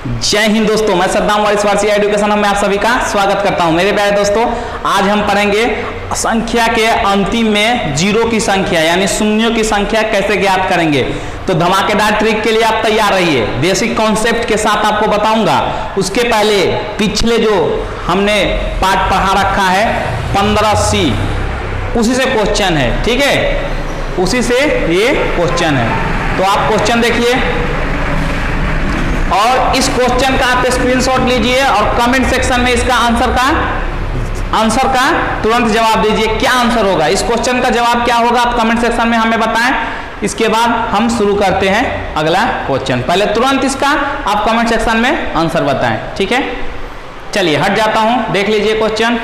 जय हिंद दोस्तों, मैं सद्दाम वारिस वारसी एजुकेशन में आप सभी का स्वागत करता हूं। मेरे प्यारे दोस्तों, आज हम पढ़ेंगे संख्या के अंतिम में जीरो की संख्या यानी शून्यों की संख्या कैसे ज्ञात करेंगे। तो धमाकेदार ट्रिक के लिए आप तैयार रहिए। बेसिक कॉन्सेप्ट के साथ आपको बताऊंगा। उसके पहले पिछले जो हमने पाठ पढ़ा रखा है 15C, उसी से क्वेश्चन है, ठीक है, उसी से ये क्वेश्चन है। तो आप क्वेश्चन देखिए और इस क्वेश्चन का आप स्क्रीनशॉट लीजिए और कमेंट सेक्शन में इसका आंसर का तुरंत जवाब दीजिए। क्या आंसर होगा, इस क्वेश्चन का जवाब क्या होगा, आप कमेंट सेक्शन में हमें बताएं। इसके बाद हम शुरू करते हैं अगला क्वेश्चन। पहले तुरंत इसका आप कमेंट सेक्शन में आंसर बताएं, ठीक है। चलिए हट जाता हूं, देख लीजिए क्वेश्चन।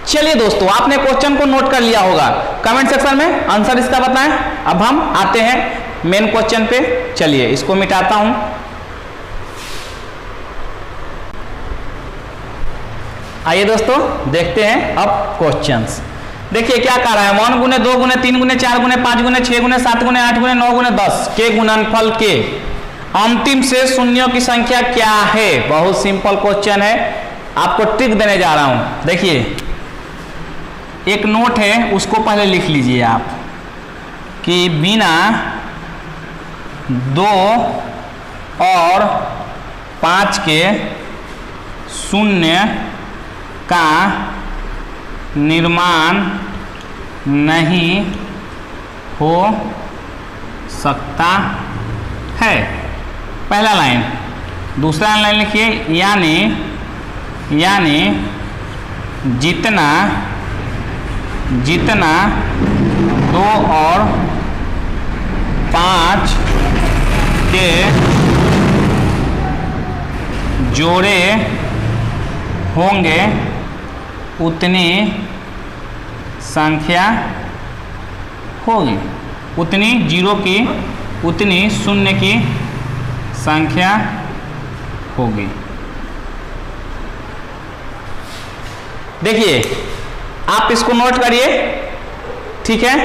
चलिए दोस्तों, आपने क्वेश्चन को नोट कर लिया होगा, कमेंट सेक्शन में आंसर इसका बताएं। अब हम आते हैं मेन क्वेश्चन पे। चलिए इसको मिटाता हूं। आइए दोस्तों देखते हैं अब क्वेश्चंस। देखिए क्या कह रहा है, 1 गुने 2 गुने 3 गुने 4 गुने 5 गुने 6 गुने 7 गुने 8 गुने 9 गुने 10 के गुणनफल के अंतिम से शून्यों की संख्या क्या है। बहुत सिंपल क्वेश्चन है, आपको ट्रिक देने जा रहा हूं। देखिए एक नोट है, उसको पहले लिख लीजिए आप कि बिना 2 और 5 के शून्य का निर्माण नहीं हो सकता है, पहला लाइन। दूसरा लाइन लिखिए, यानी जितना 2 और 5 के जोड़े होंगे उतनी संख्या होगी, उतनी जीरो की उतनी शून्य की संख्या होगी। देखिए आप इसको नोट करिए, ठीक है।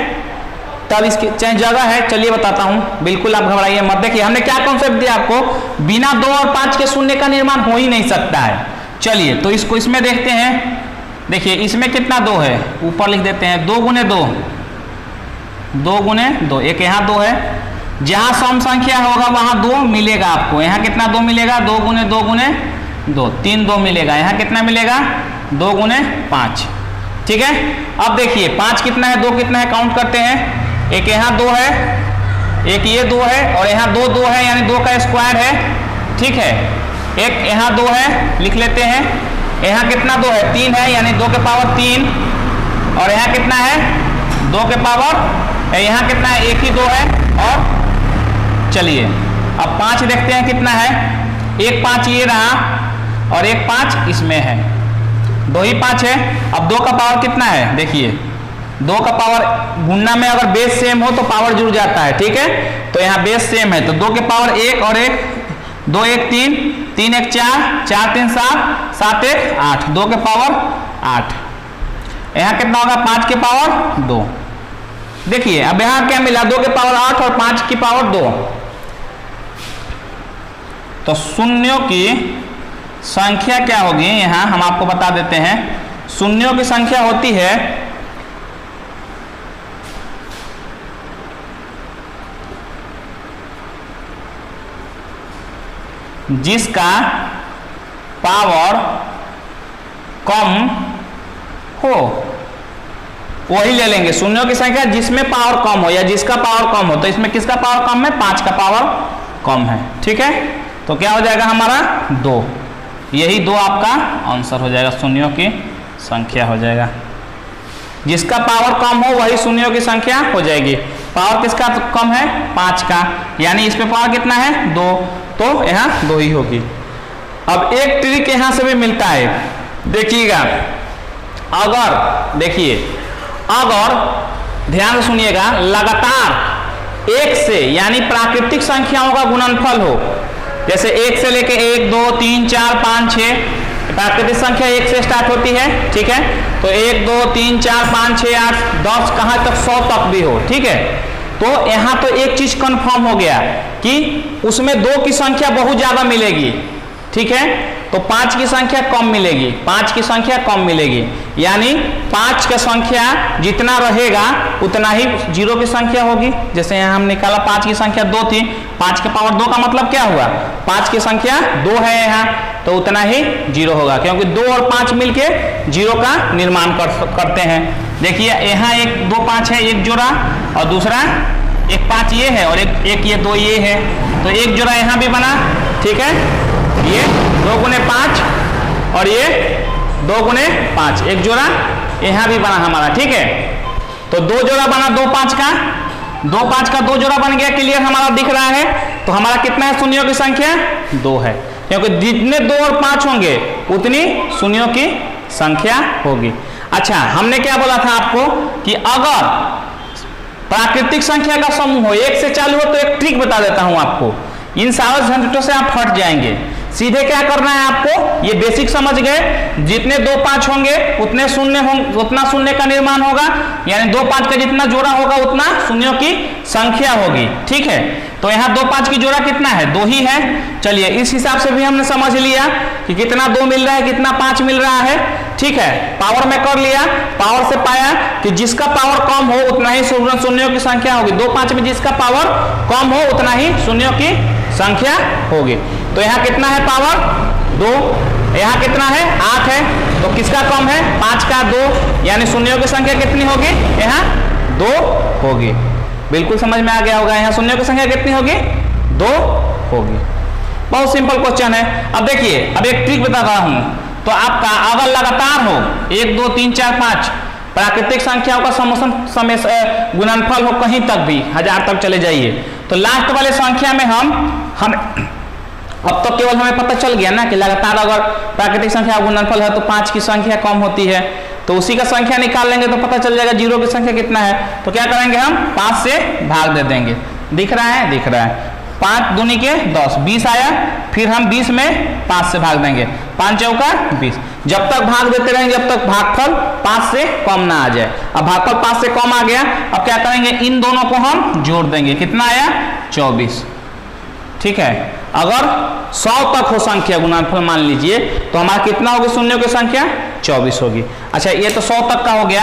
तब इसकी चाहे जगह है, चलिए बताता हूं, बिल्कुल आप घबराइए मत। देखिए हमने क्या कॉन्सेप्ट दिया आपको, बिना 2 और 5 के शून्य का निर्माण हो ही नहीं सकता है। चलिए तो इसको इसमें देखते हैं। देखिए इसमें कितना 2 है, ऊपर लिख देते हैं 2 गुने 2, 2 गुने 2, एक यहाँ 2 है। जहां सम संख्या होगा वहां 2 मिलेगा आपको। यहाँ कितना 2 मिलेगा, 2 गुने 2 गुने 2, 3 2 मिलेगा। यहाँ कितना मिलेगा, 2 गुने 5, ठीक है। अब देखिए 5 कितना है, 2 कितना है, काउंट करते हैं। एक यहाँ 2 है, एक ये 2 है और यहाँ 2 2 है, यानी 2 का स्क्वायर है, ठीक है। एक यहाँ 2 है, लिख लेते हैं। यहाँ कितना 2 है, 3 है, यानी 2 के पावर 3। और यहाँ कितना है, 2 के पावर, यहाँ कितना है, 1 ही 2 है। और चलिए अब 5 देखते हैं कितना है। 1 5 ये रहा और 1 5 इसमें है, 2 ही 5 है। अब 2 का पावर कितना है, देखिए 2 का पावर गुणना में अगर बेस सेम हो तो पावर जुड़ जाता है, ठीक है। तो यहाँ बेस सेम है तो 2 के पावर 1 और 1, 2 1 3, 3 1 4, 4 3 7, 7 1 8, 2 के पावर 8। यहाँ कितना होगा, 5 के पावर 2। देखिए अब यहाँ क्या मिला, 2 के पावर 8 और 5 की पावर 2। तो शून्यों की संख्या क्या होगी, यहां हम आपको बता देते हैं। शून्यों की संख्या होती है जिसका पावर कम हो, वही ले लेंगे। शून्यों की संख्या जिसमें पावर कम हो या जिसका पावर कम हो। तो इसमें किसका पावर कम है, 5 का पावर कम है, ठीक है। तो क्या हो जाएगा हमारा 2, यही 2 आपका आंसर हो जाएगा, शून्यों की संख्या हो जाएगा। जिसका पावर कम हो वही शून्यों की संख्या हो जाएगी। पावर किसका कम है, 5 का, यानी इस पे पावर कितना है, 2, तो यहाँ 2 ही होगी। अब एक ट्रिक यहाँ से भी मिलता है, देखिएगा। अगर ध्यान से सुनिएगा, लगातार 1 से यानी प्राकृतिक संख्याओं का गुणनफल हो, जैसे 1 से लेके 1 2 3 4 5 6, प्राकृतिक संख्या 1 से स्टार्ट होती है, ठीक है। तो 1 2 3 4 5 6 8 10 कहाँ तक 100 तक भी हो, ठीक है। तो तो यहाँ तो एक चीज कंफर्म हो गया कि उसमें 2 की संख्या बहुत ज्यादा मिलेगी, ठीक है, तो 5 की संख्या कम मिलेगी, 5 की संख्या कम मिलेगी, यानी 5 का संख्या जितना रहेगा उतना ही 0 की संख्या होगी। जैसे यहाँ हम निकाला 5 की संख्या 2 थी, 5 के पावर 2 का मतलब क्या हुआ, 5 की संख्या 2 है यहाँ, तो उतना ही 0 होगा, क्योंकि 2 और 5 मिलके 0 का निर्माण करते हैं। देखिए यहाँ एक 2 5 है, एक जोड़ा, और दूसरा एक 5 ये है, और एक ये 2 ये है, तो एक जोड़ा यहाँ भी बना, ठीक है, ये 2 गुने 5 और ये 2 गुने 5, एक जोड़ा यहाँ भी बना हमारा, ठीक है। तो 2 जोड़ा बना 2 5 का, 2 5 का 2 जोड़ा बन गया, क्लियर हमारा दिख रहा है। तो हमारा कितना है शून्यों की संख्या 2 है, क्योंकि जितने 2 और 5 होंगे उतनी शून्यों की संख्या होगी। अच्छा, हमने क्या बोला था आपको कि अगर प्राकृतिक संख्या का समूह हो 1 से चालू हो, तो एक ट्रिक बता देता हूं आपको, इन सारे झंझटों से आप हट जाएंगे। सीधे क्या करना है आपको, ये बेसिक समझ गए, जितने 2 5 होंगे उतने शून्य होंगे, उतना शून्य का निर्माण होगा, यानी 2 5 का जितना जोड़ा होगा उतना शून्यों की संख्या होगी, ठीक है। तो यहाँ 2 5 की जोड़ा कितना है, 2 ही है। चलिए इस हिसाब से भी हमने समझ लिया कि कितना 2 मिल रहा है, कितना 5 मिल रहा है, ठीक है। पावर में कर लिया, पावर से पाया कि जिसका पावर कम हो उतना ही शून्यों की संख्या होगी, 2 5 में जिसका पावर कम हो उतना ही शून्यों की संख्या होगी। तो यहाँ कितना है पावर 2, यहाँ कितना है 8 है, तो किसका कम है 5 का 2, यानी शून्यों की संख्या कितनी होगी, यहाँ 2 होगी। बिल्कुल समझ में आ गया होगा, यहाँ शून्यों की संख्या कितनी होगी 2 होगी। बहुत सिंपल क्वेश्चन है। अब देखिए, अब एक ट्रिक बता रहा हूं, तो आपका अगर लगातार हो 1 2 3 4 5 प्राकृतिक संख्याओं का समय गुणनफल हो कहीं तक भी 1000 तक चले जाइए, तो लास्ट वाले संख्या में हम अब तो केवल हमें पता चल गया ना कि लगातार अगर प्राकृतिक संख्या गुणनफल है तो 5 की संख्या कम होती है, तो उसी का संख्या निकाल लेंगे तो पता चल जाएगा 0 की संख्या कितना है। तो क्या करेंगे, हम 5 से भाग दे देंगे, दिख रहा है, दिख रहा है, 5 दूनी के 10, 20 आया, फिर हम 20 में 5 से भाग देंगे, 5 चौका 20, जब तक भाग देते रहेंगे जब तक भागफल 5 से कम ना आ जाए। अब भागफल 5 से कम आ गया, अब क्या करेंगे, इन दोनों को हम जोड़ देंगे, कितना आया 24, ठीक है। अगर 100 तक हो संख्या गुणनफल मान लीजिए, तो हमारा कितना होगी शून्यों की संख्या 24 होगी। अच्छा, ये तो 100 तक का हो गया,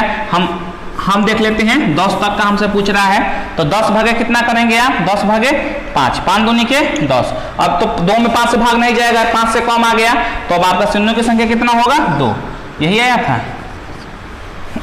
हम देख लेते हैं 10 तक का हमसे पूछ रहा है, तो 10 भागे कितना करेंगे आप, 10 भागे 5, 5 दूनी के 10, अब तो 2 में 5 से भाग नहीं जाएगा, 5 से कम आ गया, तो अब आपका शून्यों की संख्या कितना होगा 2, यही आया था।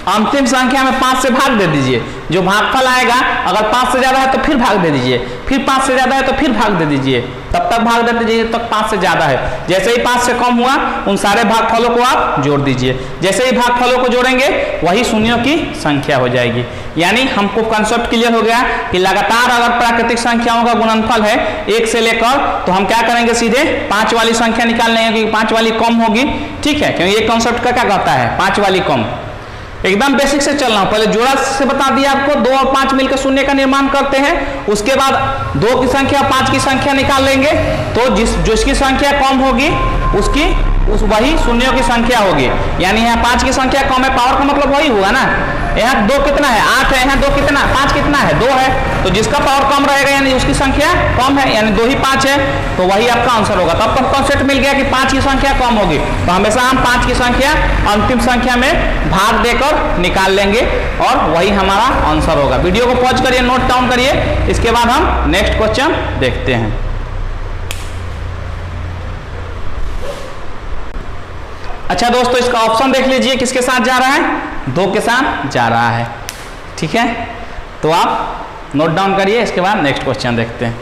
अंतिम संख्या में 5 से भाग दे दीजिए, जो भागफल आएगा अगर 5 से ज्यादा है तो फिर भाग दे दीजिए, फिर 5 से ज्यादा है तो फिर भाग दे दीजिए, तब तक भाग दे दीजिए तक 5 से ज्यादा है। जैसे ही 5 से कम हुआ उन सारे भागफलों को आप जोड़ दीजिए, जैसे ही भागफलों को जोड़ेंगे वही शून्यों की संख्या हो जाएगी। यानी हमको कंसेप्ट क्लियर हो गया कि लगातार अगर प्राकृतिक संख्याओं का गुणनफल है 1 से लेकर, तो हम क्या करेंगे, सीधे 5 वाली संख्या निकाल लेंगे, क्योंकि 5 वाली कम होगी, ठीक है, क्योंकि ये कंसेप्ट का क्या कहता है 5 वाली कम। एकदम बेसिक से चल रहा हूं, पहले जोड़ा से बता दिया आपको, 2 और 5 मिलकर शून्य का निर्माण करते हैं, उसके बाद 2 की संख्या 5 की संख्या निकाल लेंगे, तो जिसकी संख्या कम होगी वही शून्यों की संख्या होगी। यानी यहाँ 5 की संख्या कम है, पावर का मतलब वही हुआ ना, यहाँ 2 कितना है 8 है, यहाँ 2 कितना 5 कितना है 2 है, तो जिसका पावर कम रहेगा यानी उसकी संख्या कम है, यानी 2 ही 5 है, तो वही आपका आंसर होगा। तब तक कॉन्सेप्ट मिल गया कि 5 की संख्या कम होगी, तो हमेशा हम 5 की संख्या अंतिम संख्या में भाग देकर निकाल लेंगे और वही हमारा आंसर होगा। वीडियो को पॉज करिए, नोट डाउन करिए, इसके बाद हम नेक्स्ट क्वेश्चन देखते हैं। अच्छा दोस्तों, इसका ऑप्शन देख लीजिए, किसके साथ जा रहा है 2 के साथ जा रहा है, ठीक है, तो आप नोट डाउन करिए, इसके बाद नेक्स्ट क्वेश्चन देखते हैं।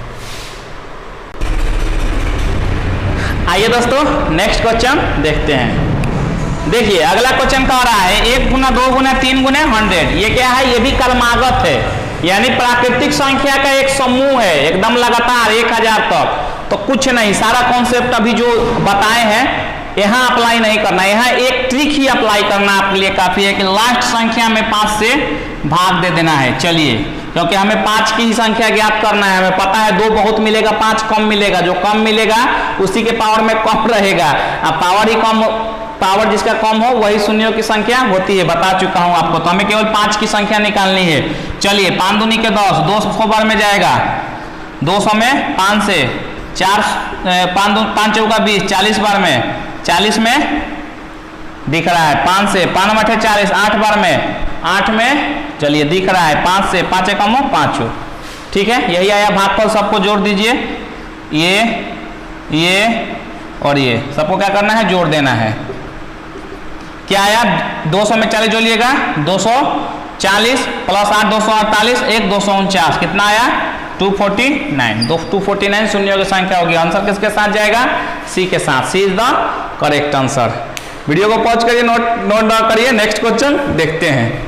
आइए दोस्तों नेक्स्ट क्वेश्चन देखते हैं। देखिए अगला क्वेश्चन कह रहा है 1 गुना 2 गुना 3 गुना 100, ये क्या है, ये भी क्रमागत है, यानी प्राकृतिक संख्या का एक समूह है, एकदम लगातार 1000 तक। तो कुछ नहीं, सारा कॉन्सेप्ट अभी जो बताए हैं यहाँ अप्लाई नहीं करना, यहाँ एक ट्रिक ही अप्लाई करना आपके लिए काफी है कि लास्ट संख्या में 5 से भाग दे देना है। चलिए, क्योंकि हमें 5 की ही संख्या ज्ञात करना है, हमें पता है 2 बहुत मिलेगा, 5 कम मिलेगा, जो कम मिलेगा उसी के पावर में कम रहेगा, अब पावर ही कम पावर जिसका कम हो वही शून्यों की संख्या होती है, बता चुका हूं आपको। तो हमें केवल 5 की संख्या निकालनी है। चलिए 5 दूनी के 10, 200 बार में जाएगा, 200 में 5 से 4, 5 चौका 20, 40 बार में, 40 में दिख रहा है 5 से 5 मठे 40, 8 बार में, 8 में चलिए दिख रहा है 5 से 5 कम हो 5, ठीक है। यही आया भागफल, सबको जोड़ दीजिए, ये और ये सबको क्या करना है, जोड़ देना है। क्या आया, 200 में 40 जोड़िएगा, 240 प्लस 8 248, 1 249, कितना आया 249, 249 शून्यों की संख्या होगी। आंसर किसके साथ जाएगा, सी के साथ। C is the correct answer. Video को पॉज करिए, नोट डाउन करिए, नेक्स्ट क्वेश्चन देखते हैं।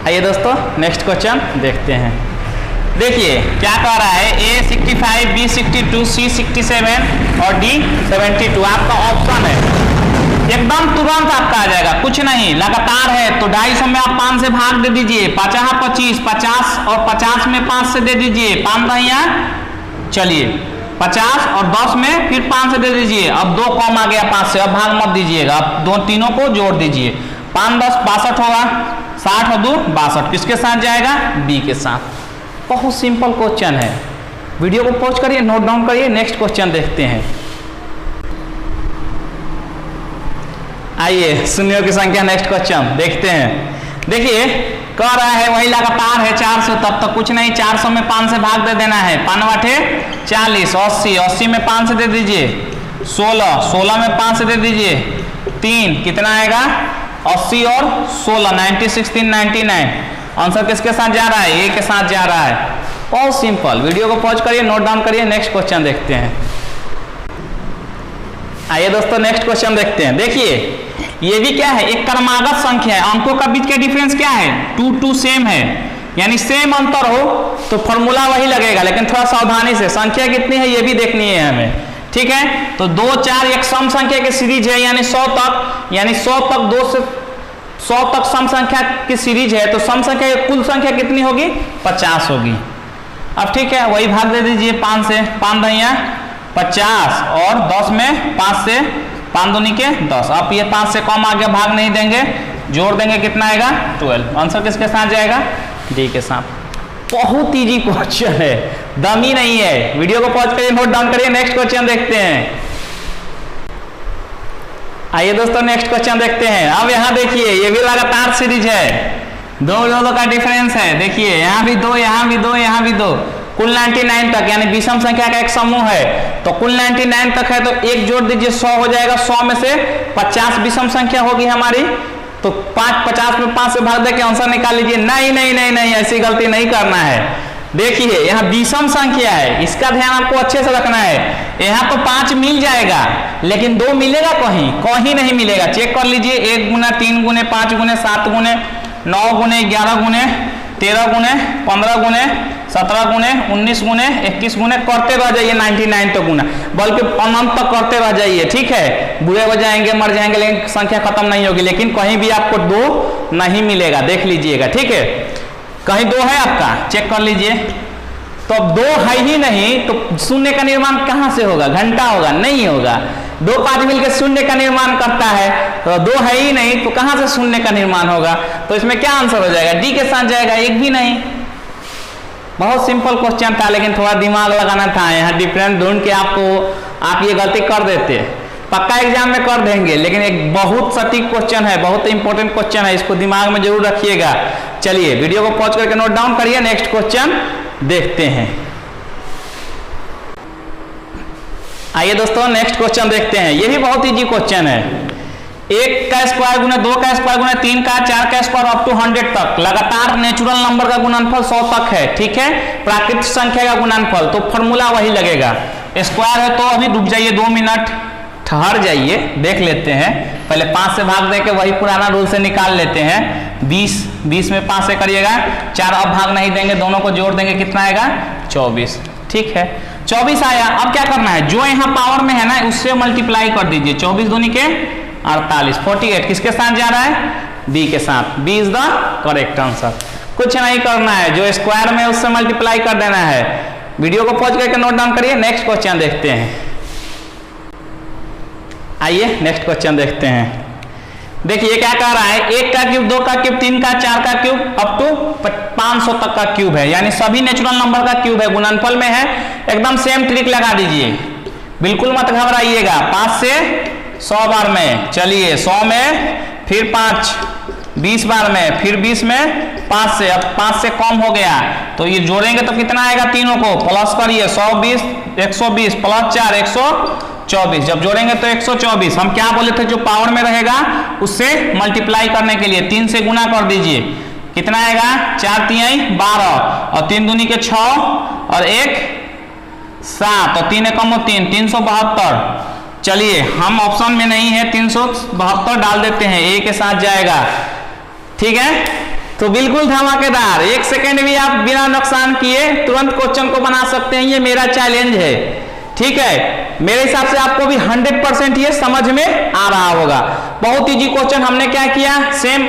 आइए दोस्तों नेक्स्ट क्वेश्चन देखते हैं। देखिए क्या कह रहा है, A 65, B 62, C 67 और D 72 आपका ऑप्शन है। एकदम तुरंत आपका आ जाएगा, कुछ नहीं, लगातार है तो 250 में आप 5 से भाग दे दीजिए, 50 25, 50 और 50 में 5 से दे दीजिए, 5 दहिया, चलिए 50 और 10 में फिर 5 से दे दीजिए। अब 2 कम आ गया 5 से, अब भाग मत दीजिएगा, अब दो तीनों को जोड़ दीजिए, 5 10 62 होगा, 60 और 2 62, किसके साथ जाएगा, बी के साथ। बहुत सिंपल क्वेश्चन है। वीडियो को पॉज करिए, नोट डाउन करिए, नेक्स्ट क्वेश्चन देखते हैं। आइए शून्यों की संख्या, नेक्स्ट क्वेश्चन देखते हैं। देखिए कह रहा है वही लगातार है 400, तब तक कुछ नहीं, 400 में 5 से भाग दे देना है, 5 वाटे 40, 80, 80 में 5 से दे दीजिए, 16, 16 में 5 से दे दीजिए, 3 कितना आएगा 80 और 16 96 3 99। आंसर किसके साथ जा रहा है, ए के साथ जा रहा है। बहुत सिंपल। वीडियो को पॉज करिए, नोट डाउन करिए, नेक्स्ट क्वेश्चन देखते हैं। आइए दोस्तों नेक्स्ट क्वेश्चन देखते हैं। देखिए ये भी क्या है, एक क्रमागत संख्या है, अंकों का बीच का डिफरेंस क्या है, 2 2 सेम है, यानी सेम अंतर हो तो फॉर्मूला वही लगेगा, लेकिन थोड़ा सावधानी से, संख्या कितनी है ये भी देखनी है हमें, ठीक है। तो 2 4 एक सम संख्या की सीरीज है, यानी 100 तक, यानी 100 तक 2 से 100 तक सम संख्या की सीरीज है, तो सम संख्या की कुल संख्या कितनी होगी, 50 होगी। अब ठीक है, वही भाग दे दीजिए 5 से, 5 दहिया 50 और 10 में 5 से, 5 दूनी के 10। अब ये 5 से कम आगे भाग नहीं देंगे, जोड़ देंगे, कितना आएगा 12। आंसर किसके साथ जाएगा, डी के साथ। बहुत इजी क्वेश्चन है, दम ही नहीं है। वीडियो को पॉज करिए, नोट डाउन करिए, नेक्स्ट क्वेश्चन देखते हैं। आइए दोस्तों नेक्स्ट क्वेश्चन देखते हैं। अब यहाँ देखिए ये भी लगातार सीरीज है, दो का डिफरेंस है। देखिए यहाँ भी 2, यहाँ भी 2, यहाँ भी 2, कुल 99 तक, यानी विषम संख्या का एक समूह है, तो कुल 99 तक है, तो 1 जोड़ दीजिए 100 हो जाएगा। 100 में से 50 विषम संख्या होगी हमारी, तो 50 में 5 से भाग दे के आंसर निकाल लीजिए। नहीं नहीं नहीं नहीं, ऐसी गलती नहीं करना है। देखिए यहाँ विषम संख्या है, इसका ध्यान आपको अच्छे से रखना है। यहाँ तो 5 मिल जाएगा, लेकिन 2 मिलेगा कहीं, कहीं नहीं मिलेगा। चेक कर लीजिए, 1 गुना 3 गुने 5 गुने 7 गुने 9 गुने 11 गुने 13 गुने 15 गुने 17 गुने 19 गुने 21 गुने करते रह जाइए, 99 तक गुना, बल्कि अनंत तक करते रह जाइए, ठीक है। बुरे हो जाएंगे, मर जाएंगे, लेकिन संख्या खत्म नहीं होगी। लेकिन कहीं भी आपको 2 नहीं मिलेगा, देख लीजिएगा, ठीक है। कहीं 2 है आपका, चेक कर लीजिए। तो अब 2 है ही नहीं, तो शून्य का निर्माण कहां से होगा, घंटा होगा, नहीं होगा। 2 5 मिलकर शून्य का निर्माण करता है, तो 2 है ही नहीं, तो कहां से शून्य का निर्माण होगा। तो इसमें क्या आंसर हो जाएगा, डी के साथ जाएगा, एक भी नहीं। बहुत सिंपल क्वेश्चन था, लेकिन थोड़ा दिमाग लगाना था। यहाँ डिफरेंस ढूंढ के आप ये गलती कर देते, पक्का एग्जाम में कर देंगे, लेकिन एक बहुत सटीक क्वेश्चन है, बहुत इंपॉर्टेंट क्वेश्चन है, इसको दिमाग में जरूर रखिएगा। चलिए वीडियो को पॉज करके नोट डाउन करिए, नेक्स्ट क्वेश्चन देखते हैं। आइए दोस्तों नेक्स्ट क्वेश्चन देखते हैं। ये भी बहुत इजी क्वेश्चन है। 1 का स्क्वायर गुना 2 का स्क्वायर गुना 3 का 4 का स्क्वायर अप टू 100 तक, लगातार नेचुरल नंबर का गुणनफल 100 तक है, ठीक है। प्राकृतिक संख्या का गुणनफल, तो फॉर्मूला वही लगेगा। स्क्वायर है तो अभी रुक जाइए, 2 मिनट ठहर जाइए, देख लेते हैं। पहले 5 से भाग देके वही पुराना रूल से निकाल लेते हैं। 20 में 5 से करिएगा, 4 अब भाग नहीं देंगे, दोनों को जोड़ देंगे, कितना आएगा 24, ठीक है। 24 आया। अब क्या करना है, जो यहाँ पावर में है ना उससे मल्टीप्लाई कर दीजिए। 24 दूनी के 48, 48 किसके साथ जा रहा है, बी के साथ। B is the correct answer. कुछ नहीं करना है, जो स्क्वायर में उससे मल्टीप्लाई कर देना है। वीडियो को पॉज करके नोट डाउन करिए। नेक्स्ट क्वेश्चन देखते हैं। आइए नेक्स्ट क्वेश्चन देखते हैं। देखिए क्या कह रहा है, 1 का क्यूब, 2 का क्यूब, 3 का, 4 का क्यूब अप टू 500 तक का क्यूब है, यानी सभी नेचुरल नंबर का क्यूब है, गुणनफल में है। एकदम सेम ट्रिक लगा दीजिए, बिल्कुल मत घबराइएगा। 5 से 100 बार में, चलिए 100 में, फिर 5 20 बार में, फिर 20 में 5 से, अब 5 से कम हो गया तो ये जोड़ेंगे तो कितना आएगा, तीनों को प्लस करिए, 120 120 प्लस 4 124, जब जोड़ेंगे तो 124। हम क्या बोले थे, जो पावर में रहेगा उससे मल्टीप्लाई करने के लिए 3 से गुना कर दीजिए, कितना आएगा, 4 3 12 और 3 दूनी के 6 और 1 7 और 3 एकम 3 372। चलिए हम ऑप्शन में नहीं है, 372 डाल देते हैं, ए के साथ जाएगा, ठीक है। तो बिल्कुल धमाकेदार, 1 सेकेंड भी आप बिना नुकसान किए तुरंत क्वेश्चन को बना सकते हैं, ये मेरा चैलेंज है, ठीक है। मेरे हिसाब से आपको भी 100% ये समझ में आ रहा होगा। बहुत इजी क्वेश्चन। हमने क्या किया, सेम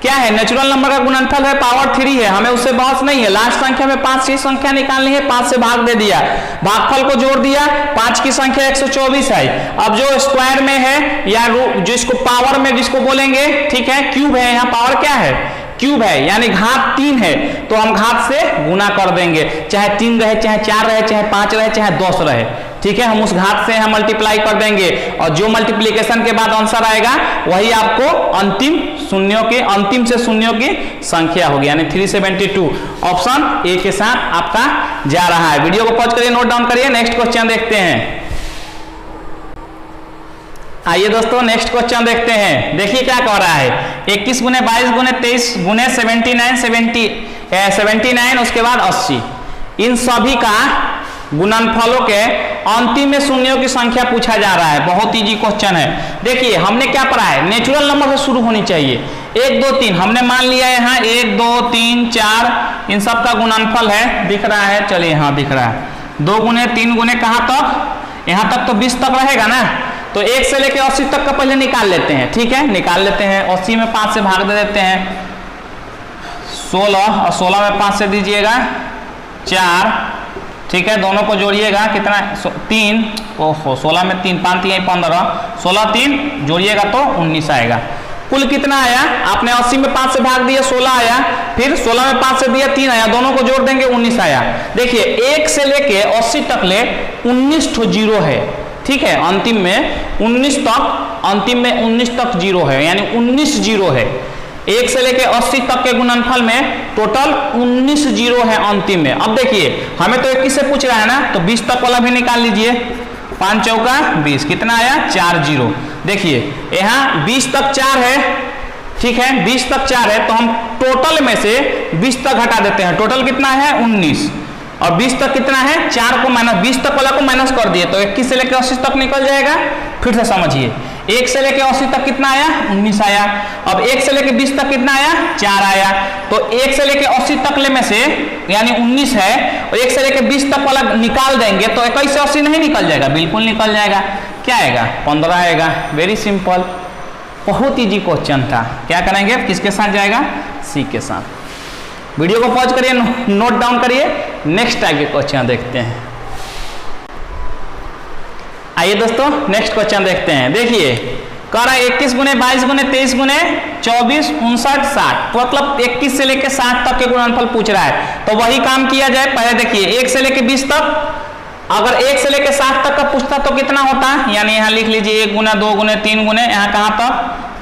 क्या है, नेचुरल नंबर का गुणनफल है, पावर 3 है, हमें उससे बहस नहीं है। लास्ट संख्या में 5 की संख्या निकालनी है, 5 से भाग दे दिया, भागफल को जोड़ दिया, 5 की संख्या 124 है। अब जो स्क्वायर में है या जिसको पावर में जिसको बोलेंगे, ठीक है, क्यूब है, यहाँ पावर क्या है, क्यूब है, यानी घात 3 है, तो हम घात से गुना कर देंगे, चाहे 3 रहे, चाहे 4 रहे, चाहे 5 रहे, चाहे 10 रहे, ठीक है। हम उस घात से हम मल्टीप्लाई कर देंगे और जो मल्टीप्लिकेशन के बाद आंसर आएगा वही आपको अंतिम से शून्यों की संख्या होगी, यानी 372। ऑप्शन ए के साथ आपका जा रहा है। वीडियो को पॉज करिए, नोट डाउन करिए। नेक्स्ट क्वेश्चन देखते हैं। आइए दोस्तों नेक्स्ट क्वेश्चन देखते हैं। देखिए क्या कह रहा है, 21 गुने 22 गुने 23 गुने 79 उसके बाद 80, इन सभी का गुणनफलों के अंतिम में शून्यों की संख्या पूछा जा रहा है। बहुत इजी क्वेश्चन है। देखिए हमने क्या पढ़ा है, नेचुरल नंबर से शुरू होनी चाहिए। 1 2 3 हमने मान लिया है, यहाँ 1 2 3 4 इन सब का गुणनफल है, दिख रहा है, चलिए हाँ दिख रहा है। 2 गुने 3 गुने कहाँ तक, यहाँ तक तो 20 तक रहेगा ना, तो 1 से लेकर 80 तक का पहले निकाल लेते हैं, ठीक है, निकाल लेते हैं। 80 में 5 से भाग दे देते हैं, 16 और 16 में 5 से दीजिएगा 4, ठीक है, दोनों को जोड़िएगा, कितना 3, ओहो 16 में 3 5 3 15, 16 3 जोड़िएगा तो 19 आएगा। कुल कितना आया, आपने 80 में 5 से भाग दिया 16 आया, फिर 16 में 5 से दिया 3 आया, दोनों को जोड़ देंगे 19 आया। देखिए 1 से लेके 80 तक ले 19 ठो जीरो है, ठीक है, अंतिम में 19 तक जीरो है, यानी 19 जीरो है। 1 से लेके 80 तक के गुणनफल में टोटल 19 जीरो है अंतिम में। अब देखिए हमें तो 21 से पूछ रहा है ना, तो 20 तक वाला भी निकाल लीजिए, 5 चौका 20, कितना आया 4 जीरो। देखिए यहाँ 20 तक 4 है, ठीक है, 20 तक 4 है, तो हम टोटल में से 20 तक हटा देते हैं, टोटल कितना है 19, और 20 तक कितना है 4 को माइनस, 20 तक वाला को माइनस कर दिए तो 21 से लेकर 80 तक निकल जाएगा। फिर से समझिए, 1 से लेकर 80 तक कितना आया 19 आया, अब 1 से लेकर 20 तक कितना आया 4 आया, तो 1 से लेकर 80 तक ले में से यानी 19 है, और 1 से लेकर 20 तक वाला निकाल देंगे तो 21 से 80 नहीं निकल जाएगा, बिल्कुल निकल जाएगा। क्या आएगा 15 आएगा। वेरी सिंपल, बहुत इजी क्वेश्चन था। क्या करेंगे, किसके साथ जाएगा, सी के साथ। वीडियो को पॉज करिए, नोट डाउन करिए। नेक्स्ट आगे क्वेश्चन देखते हैं। आइए दोस्तों नेक्स्ट क्वेश्चन देखते हैं। देखिए कह रहा है 21 गुने 22 गुने 23 गुने 24 59 60, मतलब 21 से लेकर 60 तक के गुणनफल पूछ रहा है, तो वही काम किया जाए। पहले देखिए 1 से लेकर 20 तक, अगर 1 से लेकर 60 तक का पूछता तो कितना होता, यानी यहाँ लिख लीजिए 1 गुना 2 गुने 3 गुने, यहाँ कहाँ तक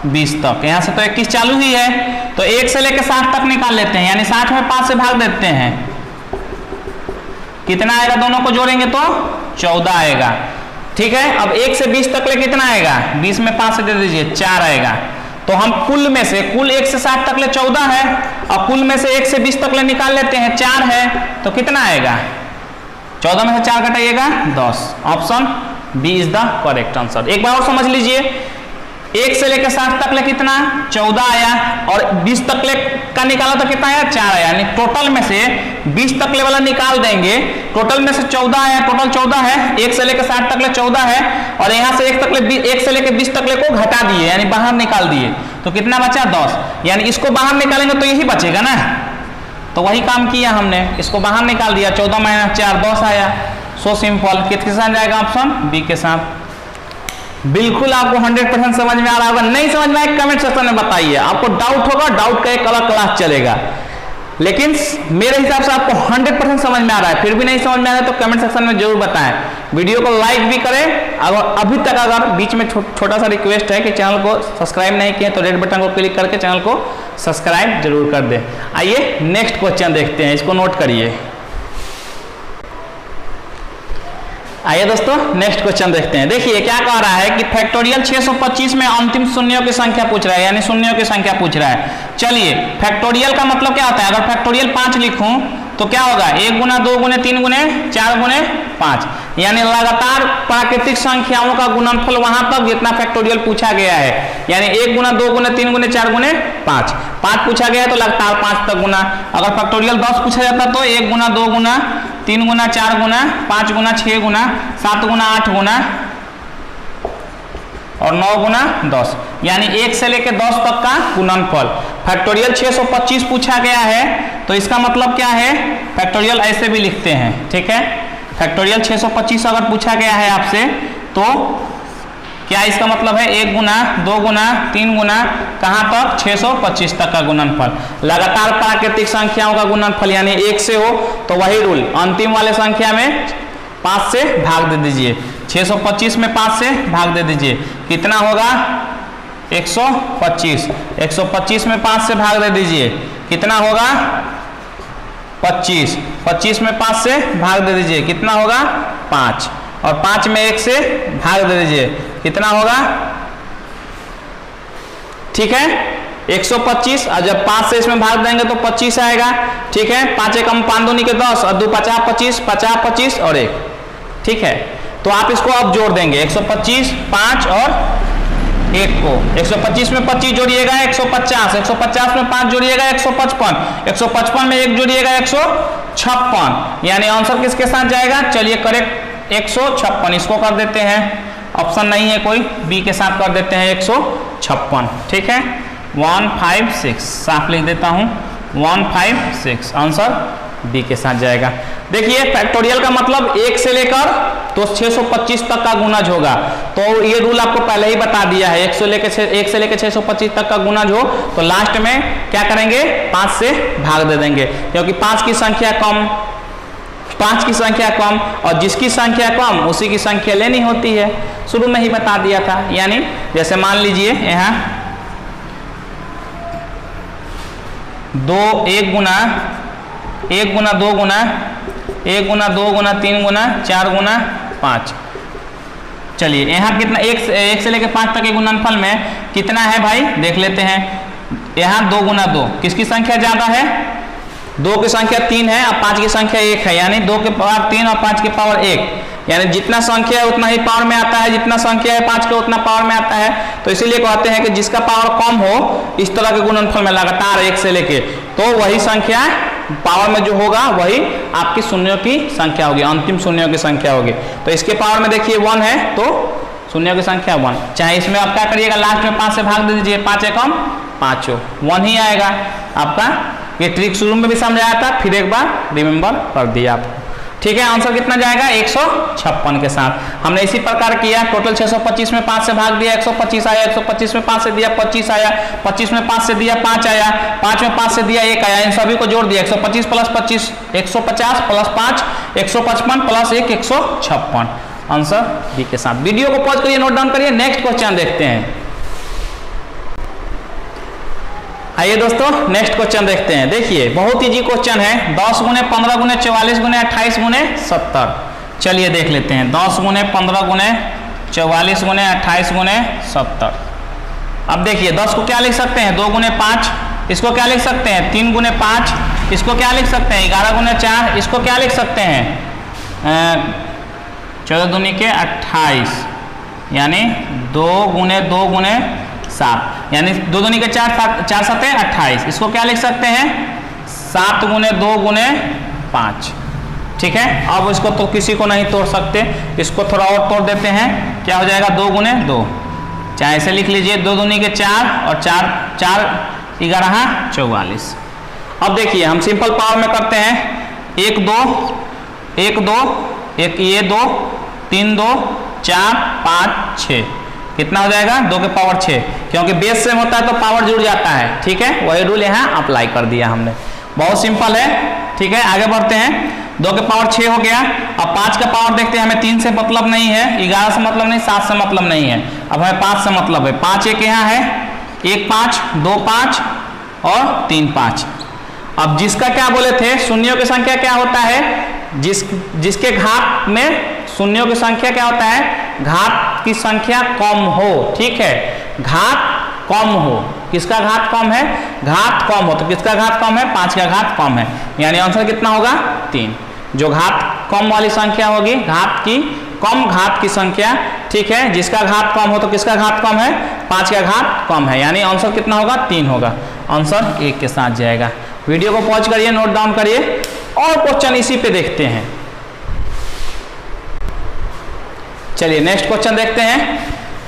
20 तक, यहाँ से तो 21 चालू ही है, तो 1 से लेकर 60 तक निकाल लेते हैं, यानी 60 में 5 से भाग देते हैं, कितना आएगा, दोनों को जोड़ेंगे तो 14 आएगा, ठीक है। अब 1 से 20 तक ले कितना आएगा, 20 में 5 से दे दीजिए 4 आएगा, तो हम कुल में से, कुल 1 से 60 तक ले 14 है, और कुल में से 1 से 20 तक ले निकाल लेते हैं 4 है, तो कितना आएगा, 14 में से 4 घटाइएगा 10। Option B is the correct answer. एक बार और समझ लीजिए, 1 से लेकर 60 तक ले कितना 14 आया, और 20 तक ले का निकाला तो कितना आया 4 आया, यानी टोटल में से 20 तक ले वाला निकाल देंगे, टोटल में से 14 आया, टोटल 14 है, 1 से लेकर 60 तक ले 14 है, और यहाँ से 1 से लेकर 20 तक ले को घटा दिए, यानी बाहर निकाल दिए, तो कितना बचा 10, यानी इसको बाहर निकालेंगे तो यही बचेगा ना, तो वही काम किया हमने, इसको बाहर निकाल दिया, 14 - 4 10 आया। So simple. किसके साथ जाएगा ऑप्शन बी के साथ। बिल्कुल आपको 100% समझ में आ रहा होगा। नहीं समझ में आए कमेंट सेक्शन में बताइए। आपको डाउट होगा, डाउट का एक अलग क्लास चलेगा, लेकिन मेरे हिसाब से आपको 100% समझ में आ रहा है। फिर भी नहीं समझ में आ रहा है तो कमेंट सेक्शन में जरूर बताएं। वीडियो को लाइक भी करें। अगर अभी तक अगर बीच में छोटा सा रिक्वेस्ट है कि चैनल को सब्सक्राइब नहीं किए तो रेड बटन को क्लिक करके चैनल को सब्सक्राइब जरूर कर दें। आइए नेक्स्ट क्वेश्चन देखते हैं, इसको नोट करिए। आइए दोस्तों नेक्स्ट क्वेश्चन देखते हैं। देखिए क्या कह रहा है कि फैक्टोरियल 625 में अंतिम शून्यों की संख्या पूछ रहा है, यानी शून्यों की संख्या पूछ रहा है। चलिए फैक्टोरियल का मतलब क्या होता है? अगर फैक्टोरियल 5 लिखूं तो क्या होगा? 1 गुना 2 गुने 3 गुने 4 गुने 5, यानी लगातार प्राकृतिक संख्याओं का गुणनफल वहां तक जितना फैक्टोरियल पूछा गया है, यानी 1 गुना 2 गुने 3 गुने 4 गुने 5 पूछा गया है तो लगातार 5 तक गुना। अगर फैक्टोरियल 10 पूछा जाता तो 1 गुना 2 गुना 3 गुना 4 गुना 5 गुना 6 गुना 7 गुना 8 गुना और 9 गुना 10, यानी 1 से लेकर 10 तक का गुणनफल। फैक्टोरियल 625 पूछा गया है तो इसका मतलब क्या है? फैक्टोरियल ऐसे भी लिखते हैं, ठीक है। फैक्टोरियल 625 अगर पूछा गया है आपसे तो क्या इसका मतलब है? 1 गुना 2 गुना 3 गुना कहाँ तक? 625 तक का गुणनफल। लगातार प्राकृतिक संख्याओं का गुणनफल यानी 1 से हो तो वही रूल, अंतिम वाले संख्या में 5 से भाग दे दीजिए। 625 में 5 से भाग दे दीजिए, कितना होगा? 125। 125 में 5 से भाग दे दीजिए, कितना होगा? 25। 25 में 5 से भाग दे दीजिए, कितना होगा? 5। और 5 में 1 से भाग दे दीजिए, कितना होगा? ठीक है 125। और जब 5 से इसमें भाग देंगे तो 25 आएगा, ठीक है। 5 एकम 5 दूनी के 10 और 2 50 25 50 25 और 1, ठीक है। तो आप इसको अब जोड़ देंगे 125 5 और 1 को। 125 में 25 जोड़िएगा 150, 150 में 5 जोड़िएगा 155, 155 में 1 जोड़िएगा 156, यानी आंसर किसके साथ जाएगा? चलिए करेक्ट 156, इसको कर देते हैं, ऑप्शन नहीं है कोई, बी के साथ कर देते हैं 156, ठीक है। 156 साफ लिख देता हूं, 156 आंसर बी के साथ जाएगा। देखिए फैक्टोरियल का मतलब 1 से लेकर तो 625 तक का गुणज होगा, तो ये रूल आपको पहले ही बता दिया है। 1 से लेकर 625 तक का गुणज हो तो लास्ट में क्या करेंगे? 5 से भाग दे देंगे, क्योंकि 5 की संख्या कम और जिसकी संख्या कम उसी की संख्या लेनी होती है, शुरू में ही बता दिया था। यानी जैसे मान लीजिए यहाँ 1 गुना 2 गुना 1 गुना 2 गुना 3 गुना 4 गुना 5। चलिए यहाँ कितना 1 से लेकर 5 तक के गुणनफल में कितना है भाई देख लेते हैं। यहाँ 2 गुना 2 किसकी संख्या ज्यादा है? 2 की संख्या 3 है और 5 की संख्या 1 है, यानी 2 के पावर 3 और 5 के पावर 1, यानी जितना संख्या है उतना ही पावर में आता है, जितना संख्या है 5 का उतना पावर में आता है। तो इसीलिए कहते हैं कि जिसका पावर कम हो इस तरह के गुणनफल में लगातार 1 से लेके, तो वही संख्या पावर में जो होगा वही आपकी शून्यों की संख्या होगी, अंतिम शून्यों की संख्या होगी। तो इसके पावर में देखिए 1 है तो शून्यों की संख्या 1, चाहे इसमें आप क्या करिएगा लास्ट में 5 से भाग दे दीजिए, 5 एकम 5 1 ही आएगा आपका। ये ट्रिक शुरू में भी समझाया था, फिर एक बार रिमेंबर कर दिया आपको, ठीक है। आंसर कितना जाएगा? 156 के साथ। हमने इसी प्रकार किया, टोटल 625 में 5 से भाग दिया 125 आया, 125 में 5 से दिया 25 आया, 25 में 5 से दिया 5 आया, 5 में 5 से दिया 1 आया, इन सभी को जोड़ दिया 125 plus 25 150 plus 5 155 plus 1 156, answer B के साथ। वीडियो को पॉज करिए, नोट डाउन करिए, नेक्स्ट क्वेश्चन देखते हैं। आइए दोस्तों नेक्स्ट क्वेश्चन देखते हैं। देखिए बहुत इजी क्वेश्चन है, 10 गुने 15 गुने 44 गुने 28 गुने 70। चलिए देख लेते हैं, 10 गुने 15 गुने 44 गुने 28 गुने 70। अब देखिए 10 को क्या लिख सकते हैं? 2 गुने 5, इसको क्या लिख सकते हैं? 3 गुने 5, इसको क्या लिख सकते हैं? 11 गुने 4, इसको क्या लिख सकते हैं? 14 दूनी के 28, यानी 2 गुने 2 गुने 7, यानी 2 दूनी के 4 4 7 28, इसको क्या लिख सकते हैं? 7 गुने 2 गुने 5, ठीक है। अब इसको तो किसी को नहीं तोड़ सकते, इसको थोड़ा और तोड़ देते हैं, क्या हो जाएगा? 2 गुने 2, चाहे ऐसे लिख लीजिए 2 दूनी के 4 और 4 4 11 44। अब देखिए हम सिंपल पावर में करते हैं, 1 2 1 2 1 ये 2 3 2 4 5 6, कितना हो जाएगा 2 के पावर 6, क्योंकि बेस सेम होता है तो पावर जुड़ जाता है। ठीक है, वही रूल यहाँ अप्लाई कर दिया हमने, बहुत सिंपल है। ठीक है, आगे बढ़ते हैं। 2 के पावर 6 हो गया। अब 5 का पावर देखते हैं, हमें 3 से मतलब नहीं है, 11 से मतलब नहीं, 7 से मतलब नहीं है, अब हमें 5 से मतलब है। 5 एक यहाँ है, 1 5 2 5 और 3 5। अब जिसका क्या बोले थे, शून्यों की संख्या क्या होता है, जिसके घात में शून्यों की संख्या क्या होता है, घात की संख्या कम हो। ठीक है, घात कम हो, किसका घात कम है, घात कम हो, तो किसका घात कम है, 5 का घात कम है, यानी आंसर कितना होगा 3। जो घात कम वाली संख्या होगी, घात की कम घात की संख्या, ठीक है, जिसका घात कम हो तो किसका घात कम है, 5 का घात कम है, यानी आंसर कितना होगा 3 होगा, आंसर 1 के साथ जाएगा। वीडियो को पॉज करिए, नोट डाउन करिए और क्वेश्चन इसी पे देखते हैं। चलिए नेक्स्ट क्वेश्चन देखते हैं,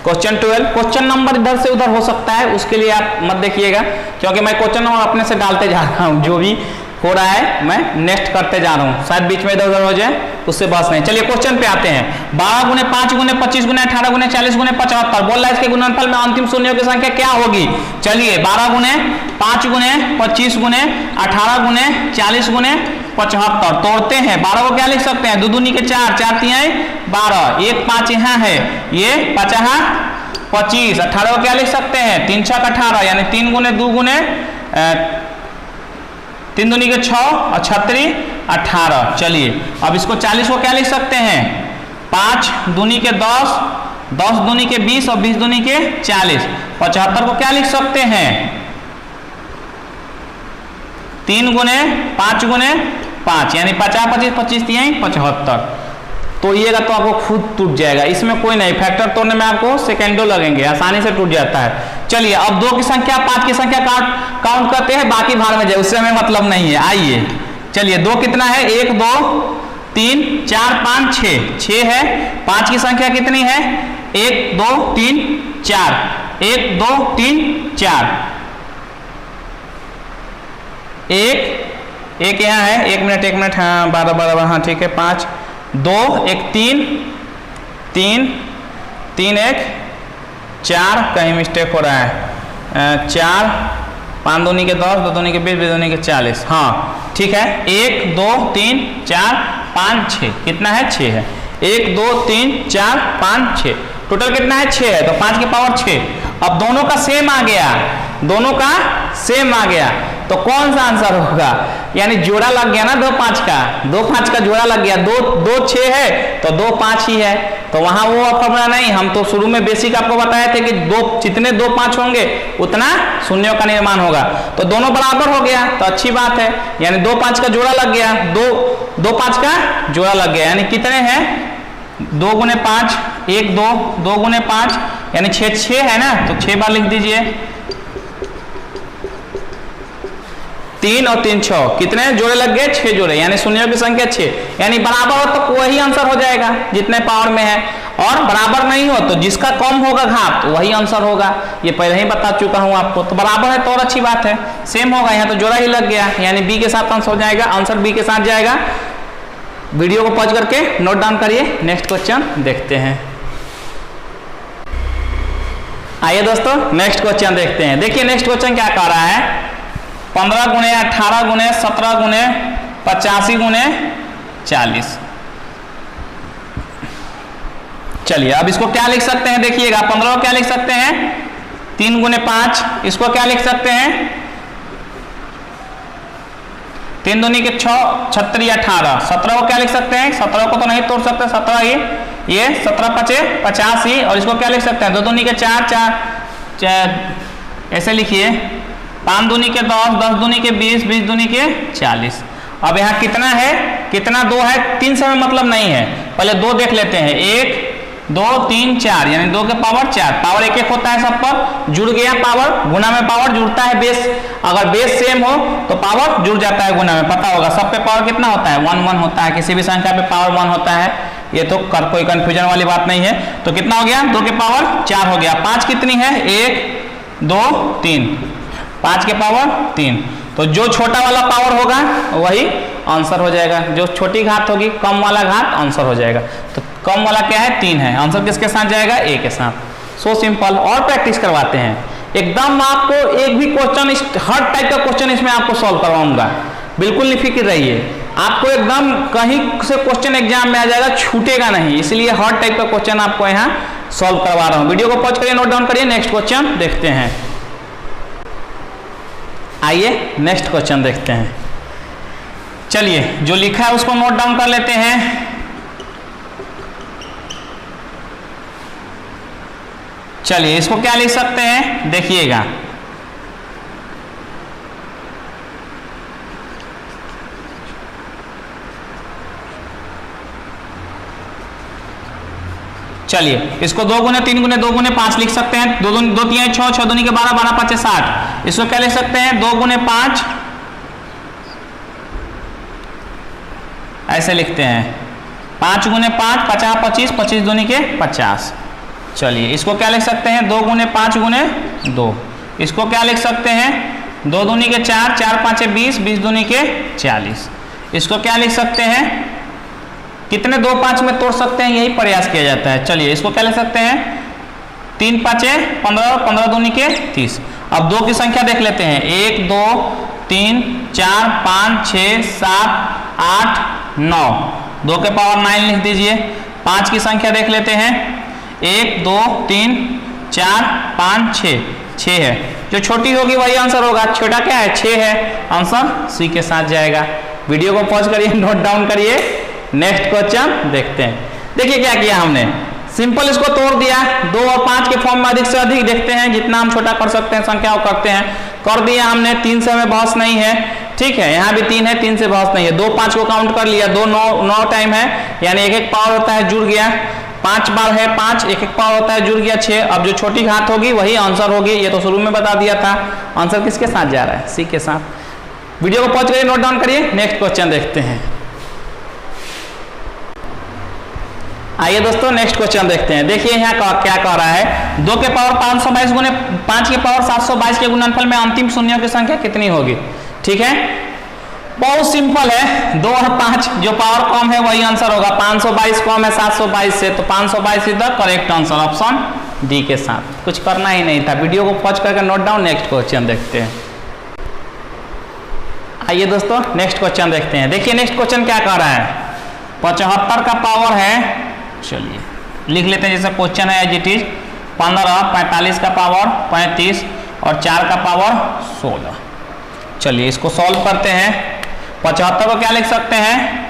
क्वेश्चन 12। क्वेश्चन नंबर इधर से उधर हो सकता है, उसके लिए आप मत देखिएगा, क्योंकि मैं क्वेश्चन नंबर अपने से डालते जा रहा हूं, जो भी हो रहा है मैं नेक्स्ट करते जा रहा हूं, शायद बीच में इधर उधर हो जाए, उससे बस नहीं। चलिए क्वेश्चन पे आते हैं। 12 गुने 5 गुने 25 गुने 18 गुने 40 गुने 75 बोल रहा है, इसके गुणनफल में अंतिम शून्यों की संख्या क्या होगी। चलिए 12 गुने 5 गुने 25 गुने 18 गुने 40 गुने 75 तोड़ते हैं। 12 को क्या लिख सकते हैं, 2 दूनी के 4, 4 तिहाई 12, 1 5 यहाँ है, ये 50 25। 18 को क्या लिख सकते हैं, 3 6 18, यानी 3 गुने 2 गुने 3 दूनी के 6 और 36 18। चलिए अब इसको 40 को क्या लिख सकते हैं, 5 दूनी के 10, 10 दूनी के 20 और 20 दूनी के 40। 75 को क्या लिख सकते हैं, 3 गुने 5 गुने 5, यानी 50 25 25 तिहाई 75। तोड़िएगा तो आपको खुद टूट जाएगा, इसमें कोई नहीं, फैक्टर तोड़ने में आपको सेकेंडों लगेंगे, आसानी से टूट जाता है। चलिए अब 2 की संख्या 5 की संख्या काउंट करते हैं, बाकी भाग में जाए, उससे हमें मतलब नहीं है। आइए चलिए 2 कितना है, 1 2 3 4 5 6, 6 है। 5 की संख्या कितनी है, 1 2 3 4, 1 2 3 4, 1 यहाँ है, 1 मिनट, हाँ 12 12, हाँ ठीक है, 5 2 1 3 3 3 1 4, कहीं मिस्टेक हो रहा है, 4 5 दूनी के 10, 2 दूनी के 20, 20 दूनी के 40, हाँ ठीक है। 1 2 3 4 5 6, कितना है 6 है, 1 2 3 4 5 6, टोटल कितना है 6 है, तो 5 की पावर 6। अब दोनों का सेम आ गया, दोनों का सेम आ गया, तो कौन सा आंसर होगा, यानी जोड़ा लग गया ना 2 5 का, 2 5 का जोड़ा लग गया, 2 6 है तो 2 5 ही है, तो वहां वो फॉर्मूला नहीं। हम तो शुरू में बेसिक आपको बताए थे कि जितने 2 5 होंगे उतना शून्यों का निर्माण होगा, तो दोनों बराबर हो गया, तो अच्छी बात है, यानी 2 5 का जोड़ा लग गया, 2 5 का जोड़ा लग गया, यानी कितने हैं 2 गुने 5 1 2, 2 गुने 5 यानी 6 है ना, तो 6 बार लिख दीजिए, 3 और 3 6, कितने जोड़े लग गए 6 जोड़े, यानी शून्यों की संख्या 6, यानी बराबर हो तो वही आंसर हो जाएगा जितने पावर में है, और बराबर नहीं हो तो जिसका कम होगा घात वही आंसर होगा, ये पहले ही बता चुका हूं आपको। तो बराबर है तो और अच्छी बात है, सेम होगा, यहाँ तो जोड़ा ही लग गया, यानी बी के साथ आंसर हो जाएगा, आंसर बी के साथ जाएगा। वीडियो को पॉज करके नोट डाउन करिए, नेक्स्ट क्वेश्चन देखते हैं। आइए दोस्तों नेक्स्ट क्वेश्चन देखते हैं। देखिए नेक्स्ट क्वेश्चन क्या कह रहा है, 15 गुने 18 गुने 17 गुने 85 गुने 40। चलिए अब इसको क्या लिख सकते हैं, देखिएगा 15 को क्या लिख सकते हैं 3 गुने 5, इसको क्या लिख सकते हैं 3 दूनी के 6 36 18। 17 को क्या लिख सकते हैं, 17 को तो नहीं तोड़ सकते, 17 ये 17 5 85, और इसको क्या लिख सकते हैं 2 दूनी के 4 4, ऐसे लिखिए 5 दूनी के 10, 10 दूनी के 20, 20 दूनी के 40। अब यहाँ कितना है, कितना 2 है, 3 से मतलब नहीं है, पहले 2 देख लेते हैं, 1 2 3 4, यानी 2 के पावर 4, पावर 1 1 होता है सब पर, जुड़ गया पावर, गुना में पावर जुड़ता है बेस, अगर बेस सेम हो तो पावर जुड़ जाता है गुना में, पता होगा सब पे पावर कितना होता है 1 1 होता है, किसी भी संख्या पे पावर 1 होता है, ये तो कोई कंफ्यूजन वाली बात नहीं है। तो कितना हो गया 2 के पावर 4 हो गया, 5 कितनी है 1 2 3, 5 के पावर 3, तो जो छोटा वाला पावर होगा वही आंसर हो जाएगा, जो छोटी घात होगी कम वाला घात आंसर हो जाएगा। तो कम वाला क्या है 3 है, आंसर किसके साथ जाएगा a के साथ। So simple. और प्रैक्टिस करवाते हैं एकदम, आपको एक भी क्वेश्चन हर टाइप का क्वेश्चन इसमें आपको सॉल्व करवाऊंगा, बिल्कुल निफिक्र रहिए। आपको एकदम कहीं से क्वेश्चन एग्जाम में आ जाएगा, छूटेगा नहीं, इसलिए हर टाइप का क्वेश्चन आपको यहाँ सॉल्व करवा रहा हूँ। वीडियो को पॉज करिए, नोट डाउन करिए, नेक्स्ट क्वेश्चन देखते हैं। आइए नेक्स्ट क्वेश्चन देखते हैं। चलिए जो लिखा है उसको नोट डाउन कर लेते हैं। चलिए इसको क्या लिख सकते हैं देखिएगा, चलिए इसको 2 गुने 3 गुने 2 गुने 5 लिख सकते हैं। 2 2 3 6 6 दूनी के 12 12 5 60। इसको क्या लिख सकते हैं 2 गुने 5 ऐसे लिखते हैं, 5 गुने 5 50 25 25 दूनी के 50। चलिए इसको क्या लिख सकते हैं 2 गुने 5 गुने 2। इसको क्या लिख सकते हैं 2 दूनी के 4 4 5 20 20 दूनी के 40। इसको क्या लिख सकते हैं, कितने 2 5 में तोड़ सकते हैं यही प्रयास किया जाता है। चलिए इसको क्या लिख सकते हैं 3 5 15 15 दूनी के 30। अब 2 की संख्या देख लेते हैं 1 2 3 4 5 6 7 8 9। 2 के पावर 9 लिख दीजिए। 5 की संख्या देख लेते हैं 1 2 3 4 5 6 6 है, जो छोटी होगी वही आंसर होगा। छोटा क्या है 6 है, आंसर सी के साथ जाएगा। वीडियो को पॉज करिए, नोट डाउन करिए, नेक्स्ट क्वेश्चन देखते हैं। देखिए क्या किया हमने, सिंपल इसको तोड़ दिया। 2 और 5 के फॉर्म में अधिक से अधिक देखते हैं, जितना हम छोटा कर सकते हैं संख्या वो करते हैं। कर दिया हमने, 3 से हमें बहस नहीं है, ठीक है। यहाँ भी 3 है, 3 से बहस नहीं है। 2 5 को काउंट कर लिया, 2 9 टाइम है, यानी 1 1 पावर होता है, जुड़ गया। 5 बार है 5, 1 1 पावर होता है, जुड़ गया 6। अब जो छोटी घात होगी वही आंसर होगी, ये तो शुरू में बता दिया था। आंसर किसके साथ जा रहा है, सी के साथ। वीडियो को पॉज करिए, नोट डाउन करिए, नेक्स्ट क्वेश्चन देखते हैं। आइए दोस्तों नेक्स्ट क्वेश्चन देखते हैं। देखिए यहाँ क्या कह रहा है 2 के पावर 522 गुने 5 के पावर 722 के गुणनफल में अंतिम शून्यों की संख्या कितनी होगी। ठीक है, बहुत सिंपल है। 2 और 5 जो पावर कम है वही आंसर होगा। 522 कम है 722 से, तो 522 is the correct answer, option D के साथ। कुछ करना ही नहीं था। वीडियो को पॉज करके नोट डाउन, नेक्स्ट क्वेश्चन देखते हैं। आइए दोस्तों नेक्स्ट क्वेश्चन देखते हैं। देखिए नेक्स्ट क्वेश्चन क्या कह रहा है, 75 का पावर है, चलिए लिख लेते हैं जैसे क्वेश्चन है एज इट इज। 15 45 का पावर 35 और 4 का पावर 16। चलिए इसको सॉल्व करते हैं। 75 को क्या लिख सकते हैं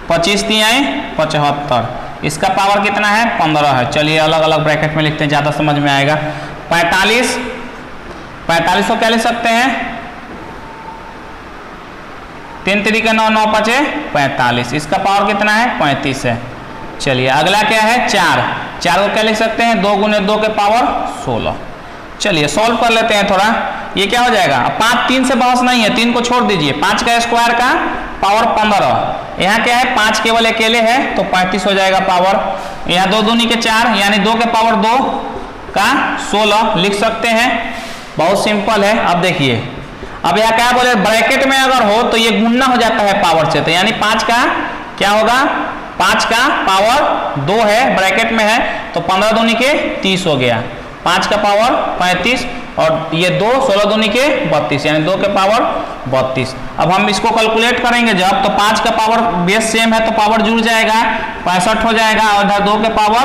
25 तिहाई 75। इसका पावर कितना है 15 है। चलिए अलग अलग ब्रैकेट में लिखते हैं, ज़्यादा समझ में आएगा। 45 को क्या लिख सकते हैं 3 3 के 9 9 5 45। इसका पावर कितना है 35 है। चलिए अगला क्या है 4 को क्या लिख सकते हैं 2 गुने 2 के पावर 16। चलिए सॉल्व कर लेते हैं थोड़ा। ये क्या हो जाएगा, 5 3 से बहस नहीं है, 3 को छोड़ दीजिए। 5 का स्क्वायर का पावर 15। यहाँ क्या है 5 केवल अकेले है तो 35 हो जाएगा पावर। यहाँ 2 दूनी के 4 यानी 2 के पावर 2 का 16 लिख सकते हैं। बहुत सिंपल है। अब देखिए, अब यहाँ क्या बोले ब्रैकेट में अगर हो तो ये गुणना हो जाता है पावर से, तो यानी 5 का क्या होगा 5 का पावर 2 है, ब्रैकेट में है, तो 15 दूनी के 30 हो गया। 5 का पावर 35 और ये 2 16 दूनी के 32 यानी 2 के पावर 32। अब हम इसको कैलकुलेट करेंगे जब, तो 5 का पावर बेस सेम है तो पावर जुड़ जाएगा 65 हो जाएगा, और इधर 2 के पावर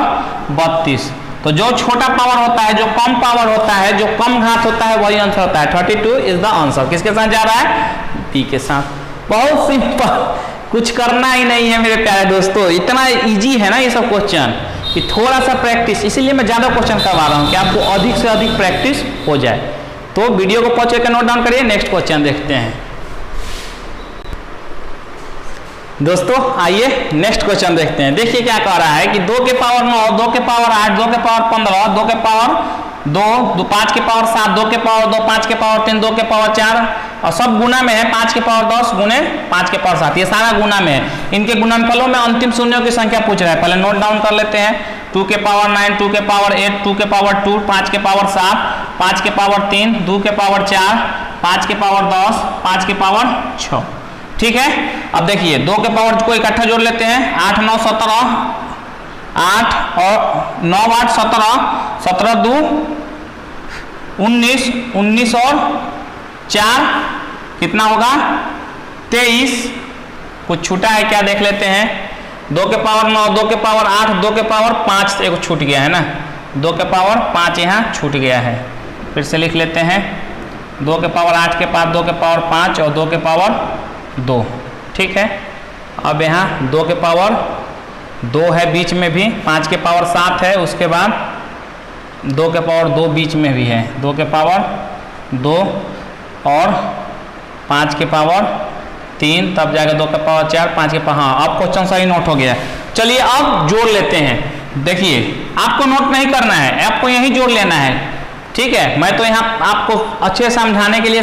32। तो जो छोटा पावर होता है, जो कम पावर होता है, जो कम घात होता है वही आंसर होता है। 32 इज द आंसर। किसके साथ जा रहा है पी के साथ। बहुत सिंपल, कुछ करना ही नहीं है मेरे प्यारे दोस्तों। इतना इजी है ना ये सब क्वेश्चन कि थोड़ा सा प्रैक्टिस, इसीलिए मैं ज़्यादा क्वेश्चन करवा रहा हूँ कि आपको अधिक से अधिक प्रैक्टिस हो जाए। तो वीडियो को पॉज करके नोट डाउन करिए, नेक्स्ट क्वेश्चन देखते हैं। दोस्तों आइए नेक्स्ट क्वेश्चन देखते हैं। देखिए क्या कह रहा है कि 2 के पावर 9 2 के पावर 8 2 के पावर 15 2 के पावर 2 5 के पावर 7 2 के पावर 2 5 के पावर 3 2 के पावर 4 और सब गुना में है। 5 के पावर 10 गुने 5 के पावर 7, ये सारा गुना में है। इनके गुणनफलों में अंतिम शून्यों की संख्या पूछ रहा है। पहले नोट डाउन कर लेते हैं। 2 के पावर 9 2 के पावर 8 2 के पावर 2 5 के पावर 7 5 के पावर 3, 2 के पावर 4, 5 के पावर 10, 5 के पावर 6। ठीक है, अब देखिए 2 के पावर को इकट्ठा जोड़ लेते हैं। 8 9 17, 8 और 9 8 17, 17 2 19, 19 और 4 कितना होगा 23। कुछ छूटा है क्या देख लेते हैं। 2 के पावर 9, 2 के पावर 8, 2 के पावर 5 एक छूट गया है ना, 2 के पावर 5 यहाँ छूट गया है। फिर से लिख लेते हैं 2 के पावर 8 के पास 2 के पावर 5 और 2 के पावर 2। ठीक है, अब यहाँ 2 के पावर 2 है बीच में भी, 5 के पावर 7 है, उसके बाद 2 के पावर 2 बीच में भी है, 2 के पावर 2 और 5 के पावर 3, तब जाके 2 के पावर 4, 5 के पावर, हाँ अब क्वेश्चन सही नोट हो गया। चलिए अब जोड़ लेते हैं। देखिए आपको नोट नहीं करना है, आपको यही जोड़ लेना है। ठीक है, मैं तो यहाँ आपको अच्छे समझाने के लिए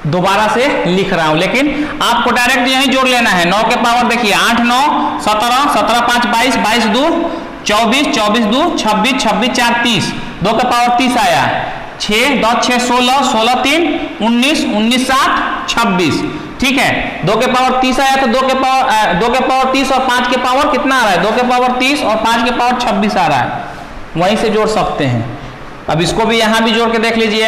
दोबारा से लिख रहा हूँ, लेकिन आपको डायरेक्ट यही जोड़ लेना है। 9 के पावर देखिए 8 9 17, 17 5 22, 22 2 24, 24 2 26, 26 4 30, 2 के पावर 30 आया, 6 10 6 16, 16 3 19, 19 7 26। ठीक है, 2 के पावर 30 आया तो 2 के पावर 30 और 5 के पावर कितना आ रहा है, 2 के पावर 30 और 5 के पावर 26 आ रहा है, वहीं से जोड़ सकते हैं। अब इसको भी यहाँ भी जोड़ के देख लीजिए,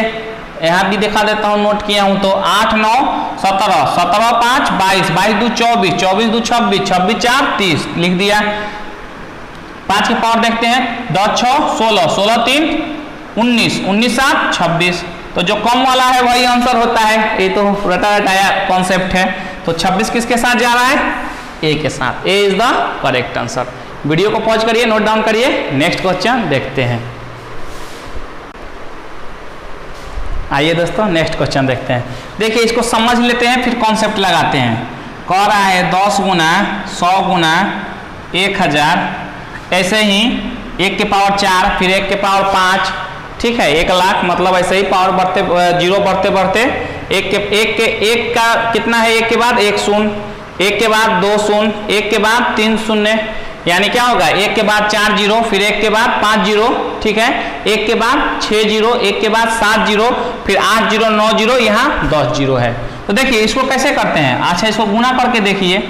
यहाँ भी दिखा देता हूँ, नोट किया हूँ तो 8 9 17, 17 5 22, 22 2 24, 24 2 26, 26 4 30 लिख दिया। 5 के पावर देखते हैं 10 6 16, 16 3 19, 19 7 26, तो जो कम वाला है वही आंसर होता है। ये तो रटा रटाया कॉन्सेप्ट है। तो 26 किसके साथ जा रहा है, ए के साथ। A is the correct answer. Video को पॉज करिए, नोट डाउन करिए, नेक्स्ट क्वेश्चन देखते हैं। आइए दोस्तों नेक्स्ट क्वेश्चन देखते हैं। देखिए इसको समझ लेते हैं फिर कॉन्सेप्ट लगाते हैं। कह रहा है 10 गुना 100 गुना 1000, ऐसे ही 1 के पावर 4, फिर 1 के पावर 5। ठीक है, 1 लाख, मतलब ऐसे ही पावर बढ़ते जीरो बढ़ते बढ़ते एक का कितना है, 1 के बाद 1 शून्य, 1 के बाद 2 शून्य, 1 के बाद 3 शून्य, यानी क्या होगा 1 के बाद 4 जीरो, फिर 1 के बाद 5 जीरो। ठीक है, 1 के बाद 6 जीरो, 1 के बाद 7 जीरो, फिर 8 जीरो 9 जीरो, यहाँ 10 जीरो है। तो देखिए इसको कैसे करते हैं। अच्छा इसको गुना करके देखिए,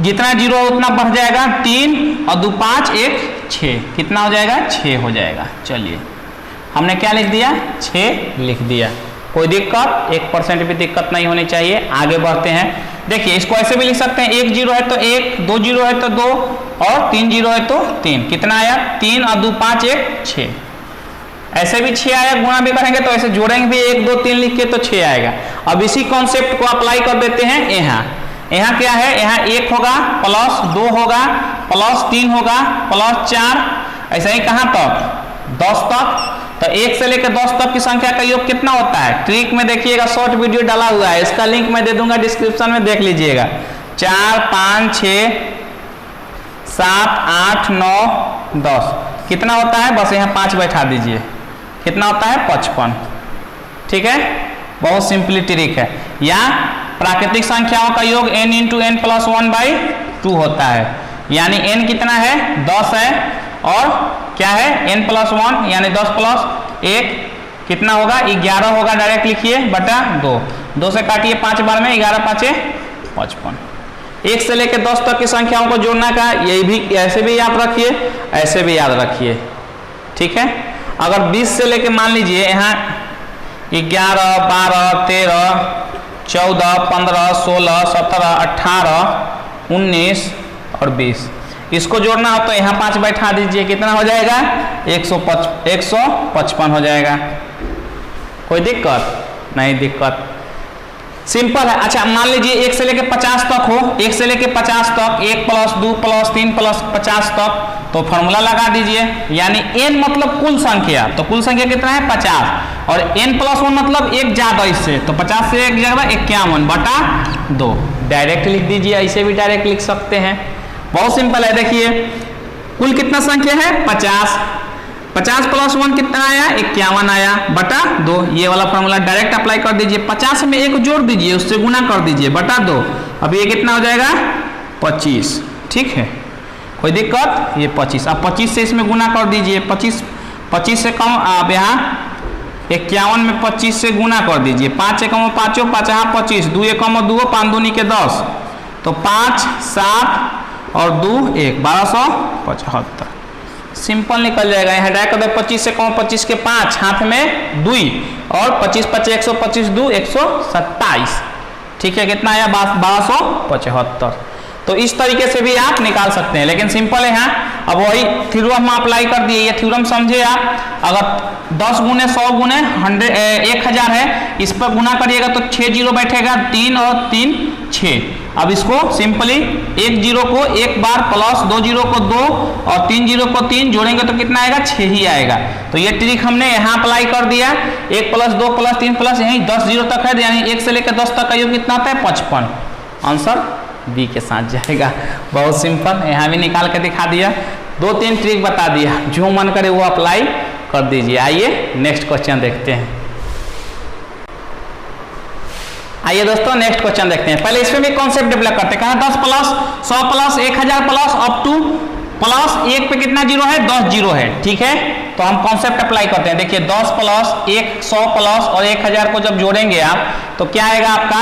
जितना जीरो उतना बढ़ जाएगा, 3 और 2 5 1 6, कितना हो जाएगा 6 हो जाएगा। चलिए हमने क्या लिख दिया, 6 लिख दिया। कोई दिक्कत, 1% भी दिक्कत नहीं होनी चाहिए। आगे बढ़ते हैं। देखिए इसको ऐसे भी लिख सकते हैं, 1 जीरो है तो 1, 2 जीरो है तो 2 और 3 जीरो है तो 3, कितना आया 3 और 2 5 1 6। ऐसे भी 6 आया, गुणा भी करेंगे तो ऐसे जोड़ेंगे भी 1 2 3 लिख के तो 6 आएगा। अब इसी कॉन्सेप्ट को अप्लाई कर देते हैं यहाँ। यहाँ क्या है, यहाँ 1 होगा प्लस 2 होगा प्लस 3 होगा प्लस 4, ऐसा ही कहाँ तक 10 तक। तो 1 से लेकर 10 तक की संख्या का योग कितना होता है। ट्रिक में देखिएगा, शॉर्ट वीडियो डाला हुआ है, इसका लिंक मैं दे दूंगा डिस्क्रिप्शन में, देख लीजिएगा। 4 5 6 7 8 9 10 कितना होता है, बस यहाँ 5 बैठा दीजिए, कितना होता है 55। ठीक है, बहुत सिंपली ट्रिक है। या प्राकृतिक संख्याओं का योग n इंटू n प्लस 1/2 होता है, यानी n कितना है 10 है और क्या है n प्लस 1 यानी 10 प्लस 1 कितना होगा 11 होगा। डायरेक्ट लिखिए बटा 2, 2 से काटिए 5 बार में, 11 5 55। 1 से लेकर 10 तक की संख्याओं को जोड़ना का, यही भी ऐसे भी याद रखिए, ऐसे भी याद रखिए। ठीक है, अगर 20 से लेकर मान लीजिए यहाँ 11 12 13 14 15 16 17 18 19 और 20, इसको जोड़ना हो तो यहाँ 5 बैठा दीजिए, कितना हो जाएगा 155 हो जाएगा। कोई दिक्कत नहीं, दिक्कत सिंपल है। अच्छा मान लीजिए 1 से लेके 50 तक हो, 1 से लेके 50 तक 1 प्लस 2 प्लस 3 प्लस 50 तक, तो फॉर्मूला लगा दीजिए। यानी n मतलब कुल संख्या, तो कुल संख्या कितना है 50 और n प्लस 1 मतलब 1 ज्यादा इससे, तो 50 से 1 ज्यादा 51 बटा 2। डायरेक्ट लिख दीजिए, ऐसे भी डायरेक्ट लिख सकते हैं, बहुत सिंपल है। देखिए कुल कितना संख्या है 50, 50 प्लस 1 कितना आया 51 आया बटा 2। ये वाला फॉर्मूला डायरेक्ट अप्लाई कर दीजिए, 50 में 1 जोड़ दीजिए, उससे गुना कर दीजिए बटा 2। अब ये कितना हो जाएगा 25। ठीक है, कोई दिक्कत, ये 25। अब 25 से इसमें गुना कर दीजिए, 25 25 से कम आप यहाँ 51 में 25 से गुना कर दीजिए। 5 एकम 5, 5 यहाँ 25, 2 एकम 2, 5 दूनी के 10, तो 5 7 और 2 1, 1275 सिंपल निकल जाएगा। यहाँ डायरेक्ट कर दे 25 से कम 25 के 5, हाथ में 2 और 25 5 125, 2 127, ठीक है। कितना आया 1275। तो इस तरीके से भी आप निकाल सकते हैं, लेकिन सिंपल है यहाँ। अब वही थ्योरम अप्लाई कर दिए, ये थ्योरम समझे आप। अगर 10 गुने 100 गुने 1000 है, इस पर गुना करिएगा तो 6 जीरो बैठेगा, 3 और 3 6। अब इसको सिंपली 1 जीरो को 1 बार प्लस 2 जीरो को 2 और 3 जीरो को 3 जोड़ेंगे तो कितना आएगा 6 ही आएगा। तो ये ट्रिक हमने यहाँ अप्लाई कर दिया। 1 प्लस 2 प्लस 3 प्लस यही 10 जीरो तक है, यानी 1 से लेकर 10 तक का योग कितना आता है 55। आंसर बी के साथ जाएगा। बहुत सिंपल, यहाँ भी निकाल के दिखा दिया। 2-3 ट्रिक बता दिया, जो मन करे वो अप्लाई कर दीजिए। आइए नेक्स्ट क्वेश्चन देखते हैं। आइए दोस्तों नेक्स्ट क्वेश्चन देखते हैं। पहले इसमें भी कॉन्सेप्ट डेवलप करते हैं। कहा 10 plus 100 plus 1000 plus up two plus 1 पे कितना जीरो है 10 जीरो है, ठीक है। तो हम कॉन्सेप्ट अप्लाई करते हैं। देखिए 10 प्लस 100 प्लस और 1000 को जब जोड़ेंगे आप तो क्या आएगा आपका,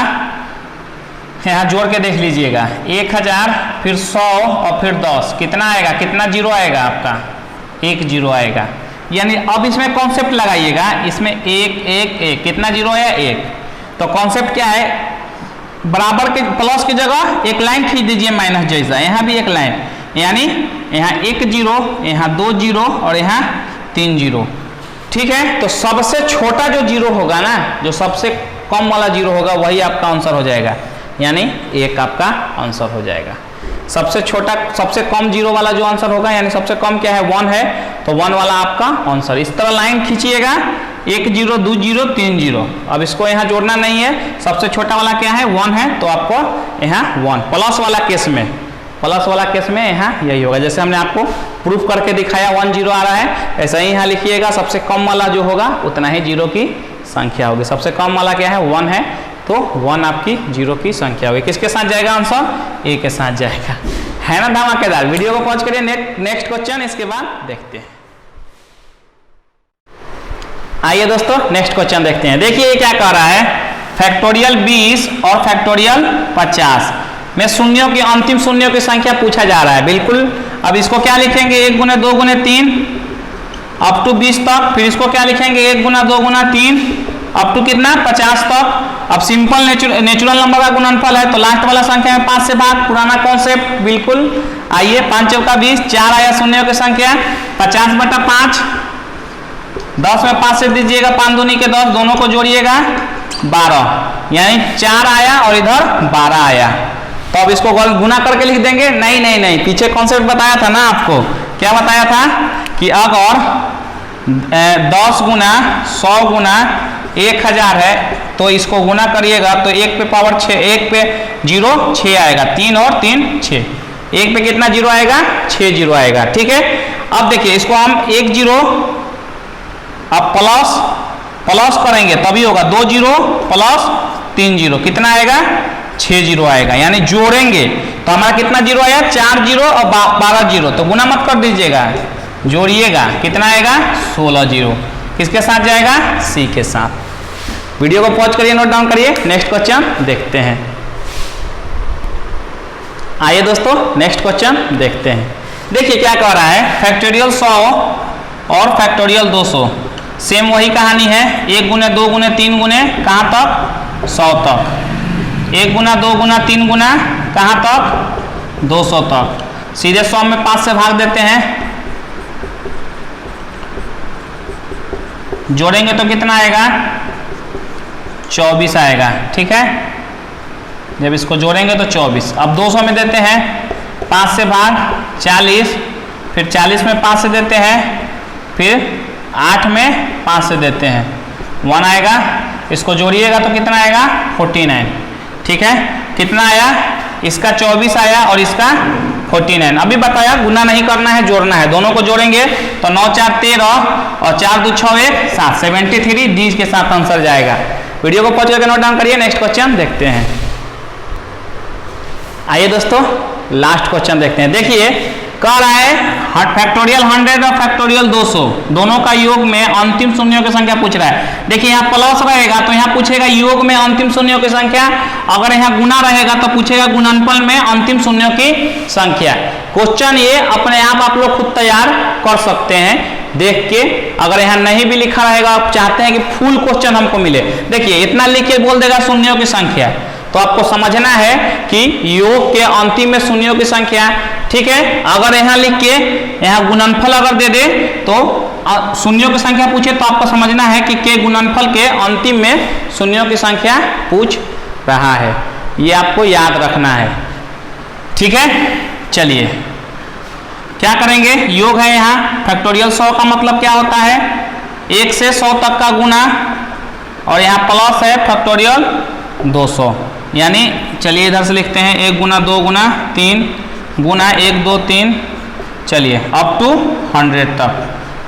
यहाँ जोड़ के देख लीजिएगा। 1000 फिर 100 और फिर 10, कितना आएगा, कितना जीरो आएगा आपका 1 जीरो आएगा। यानी अब इसमें कॉन्सेप्ट लगाइएगा, इसमें 1 1 1 कितना जीरो है 1। तो कॉन्सेप्ट क्या है, बराबर के प्लस की जगह एक लाइन खींच दीजिए माइनस जैसा, यहाँ भी एक लाइन, यानी यहाँ 1 जीरो, यहाँ 2 जीरो और यहाँ 3 जीरो, ठीक है। तो सबसे छोटा जो जीरो होगा ना, जो सबसे कम वाला जीरो होगा वही आपका आंसर हो जाएगा, यानी 1 आपका आंसर हो जाएगा। सबसे छोटा सबसे कम जीरो वाला जो आंसर होगा, यानी सबसे कम क्या है 1 है, तो 1 वाला आपका आंसर। इस तरह लाइन खींचिएगा, 1 जीरो 2 जीरो 3 जीरो। अब इसको यहाँ जोड़ना नहीं है, सबसे छोटा वाला क्या है 1 है, तो आपको यहाँ 1 प्लस वाला केस में, प्लस वाला केस में यहाँ यही होगा। जैसे हमने आपको प्रूफ करके दिखाया 1 जीरो आ रहा है, ऐसा ही यहाँ लिखिएगा। सबसे कम वाला जो होगा उतना ही जीरो की संख्या होगी। सबसे कम वाला क्या है 1 है, तो 1 आपकी जीरो की संख्या होगी। किसके साथ जाएगा आंसर, ए के साथ जाएगा। है ना धमाकेदार। वीडियो को पॉज करिए, नेक्स्ट क्वेश्चन इसके बाद देखते हैं। आइए दोस्तों नेक्स्ट क्वेश्चन देखते हैं। देखिए ये क्या कह रहा है, फैक्टोरियल 20 और फैक्टोरियल 50 में शून्यों की अंतिम शून्यों की संख्या पूछा जा रहा है। बिल्कुल, अब इसको क्या लिखेंगे 1 गुने 2 गुने 3 अप टू 20 तक। फिर इसको क्या लिखेंगे 1 गुना 2 गुना 3 अप टू कितना 50 तक। अब सिंपल नेचुरल नंबर का गुणनफल है, तो लास्ट वाला संख्या में 5 से भाग, पुराना कॉन्सेप्ट बिल्कुल। आइए 5 चौका 20, 4 आया शून्यों की संख्या, 50 बटा 5, 10 में 5 से दीजिएगा, 5 दूनी के 10, दोनों को जोड़िएगा 12, यानी 4 आया और इधर 12 आया। तो अब इसको गुना करके लिख देंगे। नहीं नहीं नहीं, पीछे कॉन्सेप्ट बताया था ना आपको, क्या बताया था कि अगर 10 गुना 100 गुना 1000 है तो इसको गुना करिएगा तो 1 पे पावर 6, 1 पे 0 6 आएगा, 3 और 3 6, 1 पे कितना जीरो आएगा 6 जीरो आएगा, ठीक है। अब देखिए इसको हम 1 जीरो अब प्लस करेंगे तभी होगा, 2 जीरो प्लस 3 जीरो कितना आएगा 6 जीरो आएगा। यानी जोड़ेंगे तो हमारा कितना जीरो आया 4 जीरो और 12 जीरो, तो गुना मत कर दीजिएगा, जोड़िएगा कितना आएगा 16 जीरो। किसके साथ जाएगा, सी के साथ। वीडियो को पॉज करिए, नोट डाउन करिए, नेक्स्ट क्वेश्चन देखते हैं। आइए दोस्तों नेक्स्ट क्वेश्चन देखते हैं। देखिए क्या कह रहा है, फैक्टोरियल 100 और फैक्टोरियल 200 सेम वही कहानी है। 1 गुने 2 गुने 3 गुने कहाँ तक 100 तक, 1 गुना 2 गुना 3 गुना कहाँ तक 200 तक। सीधे 100 में 5 से भाग देते हैं, जोड़ेंगे तो कितना आएगा 24 आएगा, ठीक है। जब इसको जोड़ेंगे तो 24। अब 200 में देते हैं 5 से भाग 40, फिर 40 में 5 से देते हैं, फिर 8 में 5 से देते हैं, 1 आएगा। इसको जोड़िएगा तो कितना आएगा 49, ठीक है। कितना आया, इसका 24 आया और इसका 49। अभी बताया गुना नहीं करना है, जोड़ना है। दोनों को जोड़ेंगे तो 9 4 13 और 4 2 6 1 7, 73 डी के साथ आंसर जाएगा। वीडियो को पॉज करके नोट डाउन करिए, नेक्स्ट क्वेश्चन देखते हैं। आइए दोस्तों लास्ट क्वेश्चन देखते हैं। देखिए कह रहा है फैक्टोरियल 100 और फैक्टोरियल 200 दोनों का योग में अंतिम शून्यों की संख्या पूछ रहा है। देखिए यहाँ प्लस रहेगा तो यहाँ पूछेगा योग में अंतिम शून्यों की संख्या, अगर यहाँ गुना रहेगा तो पूछेगा गुणनफल में अंतिम शून्यों की संख्या। क्वेश्चन ये अपने आप लोग खुद तैयार कर सकते हैं देख के। अगर यहाँ नहीं भी लिखा रहेगा, आप चाहते हैं कि फुल क्वेश्चन हमको मिले, देखिए इतना लिख के बोल देगा शून्यों की संख्या, तो आपको समझना है कि योग के अंतिम में शून्यों की संख्या, ठीक है। अगर यहाँ लिख के यहाँ गुणनफल अगर दे दे तो शून्यों की संख्या पूछे तो आपको समझना है कि के गुणनफल के अंतिम में शून्यों की संख्या पूछ रहा है, ये आपको याद रखना है, ठीक है। चलिए क्या करेंगे, योग है यहाँ फैक्टोरियल 100 का मतलब क्या होता है 1 से 100 तक का गुना, और यहाँ प्लस है फैक्टोरियल 200, यानी चलिए इधर से लिखते हैं 1 गुना 2 गुना 3 गुना 1 2 3, चलिए अप टू 100 तक,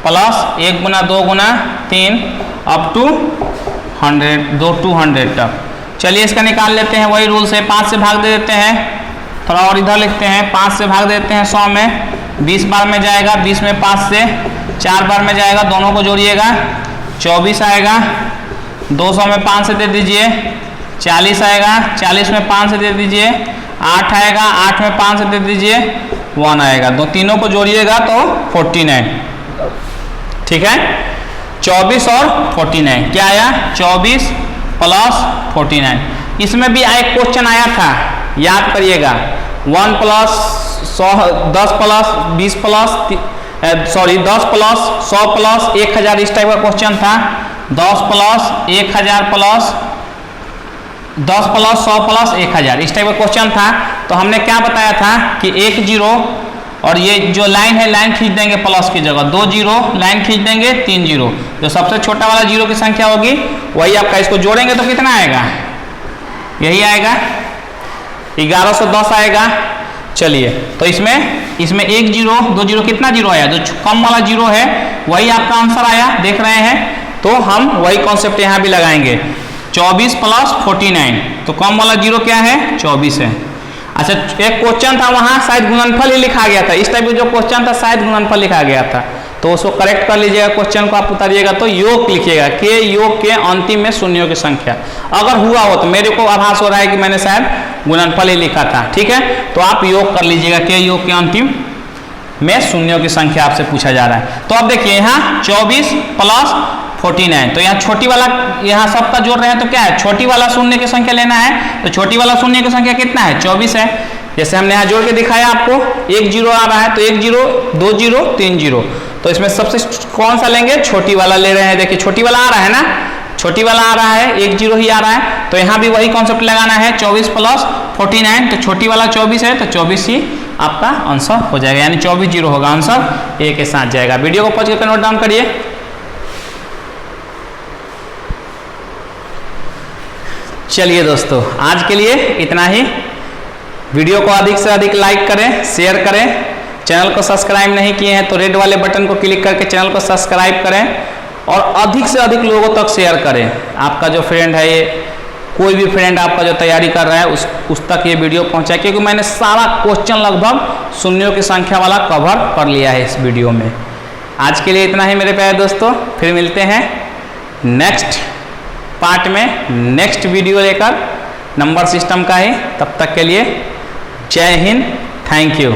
प्लस 1 गुना 2 गुना 3 अप टू 100 2 टू 100 तक। चलिए इसका निकाल लेते हैं, वही रूल से 5 से भाग दे देते हैं, थोड़ा और इधर लिखते हैं 5 से भाग देते हैं 100 में, 20 बार में जाएगा, 20 में 5 से 4 बार में जाएगा, दोनों को जोड़िएगा 24 आएगा, 200 में 5 से दे दीजिए 40 आएगा, 40 में 5 से दे दीजिए 8 आएगा, 8 में 5 से दे दीजिए 1 आएगा, दो तीनों को जोड़िएगा तो 49, ठीक है। 24 और 49 क्या आया 24 प्लस 49। इसमें भी एक क्वेश्चन आया था, याद करिएगा 1 plus 10 plus 20 plus 10 plus 100 plus 1000 इस टाइप का क्वेश्चन था, 10 प्लस 1000 प्लस 10 प्लस 100 प्लस 1000 इस टाइप का क्वेश्चन था। तो हमने क्या बताया था कि 1 जीरो और ये जो लाइन है लाइन खींच देंगे प्लस की जगह, 2 जीरो लाइन खींच देंगे 3 जीरो, जो सबसे छोटा वाला जीरो की संख्या होगी वही आपका, इसको जोड़ेंगे तो कितना आएगा यही आएगा 1110 आएगा। चलिए तो इसमें 1 जीरो 2 जीरो कितना जीरो आया, जो कम वाला जीरो है वही आपका आंसर आया, देख रहे हैं। तो हम वही कॉन्सेप्ट यहाँ भी लगाएंगे 24 प्लस 49, तो कम वाला जीरो क्या है 24 है। अच्छा एक क्वेश्चन था वहाँ शायद गुणनफल ही लिखा गया था, इस टाइप का जो क्वेश्चन था शायद गुणनफल लिखा गया था, तो उसको करेक्ट कर लीजिएगा, क्वेश्चन को आप उतारिएगा तो योग लिखिएगा के योग के अंतिम में शून्यों की संख्या। अगर हुआ हो तो मेरे को आभास हो रहा है कि मैंने शायद गुणनफल ही लिखा था, ठीक है। तो आप योग कर लीजिएगा के योग के अंतिम में शून्यों की संख्या आपसे पूछा जा रहा है। तो अब देखिए यहाँ 24 प्लस 49, तो यहाँ छोटी वाला यहाँ सबका जोड़ रहे हैं तो क्या है छोटी वाला शून्य की संख्या लेना है, तो छोटी वाला शून्य की संख्या कितना है 24 है। जैसे हमने यहाँ जोड़ के दिखाया आपको, 1 जीरो आ रहा है तो 1 जीरो 2 जीरो 3 जीरो, तो इसमें सबसे कौन सा लेंगे छोटी वाला ले रहे हैं। देखिए छोटी वाला आ रहा है ना, छोटी वाला आ रहा है, 1 जीरो ही आ रहा है, तो यहाँ भी वही कॉन्सेप्ट लगाना है 24 प्लस 49, तो छोटी वाला 24 है तो 24 ही आपका आंसर हो जाएगा, यानी 24 जीरो होगा, आंसर ए के साथ जाएगा। वीडियो को पॉज करके नोट डाउन करिए। चलिए दोस्तों आज के लिए इतना ही, वीडियो को अधिक से अधिक लाइक करें, शेयर करें, चैनल को सब्सक्राइब नहीं किए हैं तो रेड वाले बटन को क्लिक करके चैनल को सब्सक्राइब करें और अधिक से अधिक लोगों तक शेयर करें। आपका जो फ्रेंड है, ये कोई भी फ्रेंड आपका जो तैयारी कर रहा है उस तक ये वीडियो पहुंचाए, क्योंकि मैंने सारा क्वेश्चन लगभग शून्यों की संख्या वाला कवर कर लिया है इस वीडियो में। आज के लिए इतना ही मेरे प्यारे दोस्तों, फिर मिलते हैं नेक्स्ट पार्ट में, नेक्स्ट वीडियो लेकर नंबर सिस्टम का ही। तब तक के लिए जय हिंद, थैंक यू।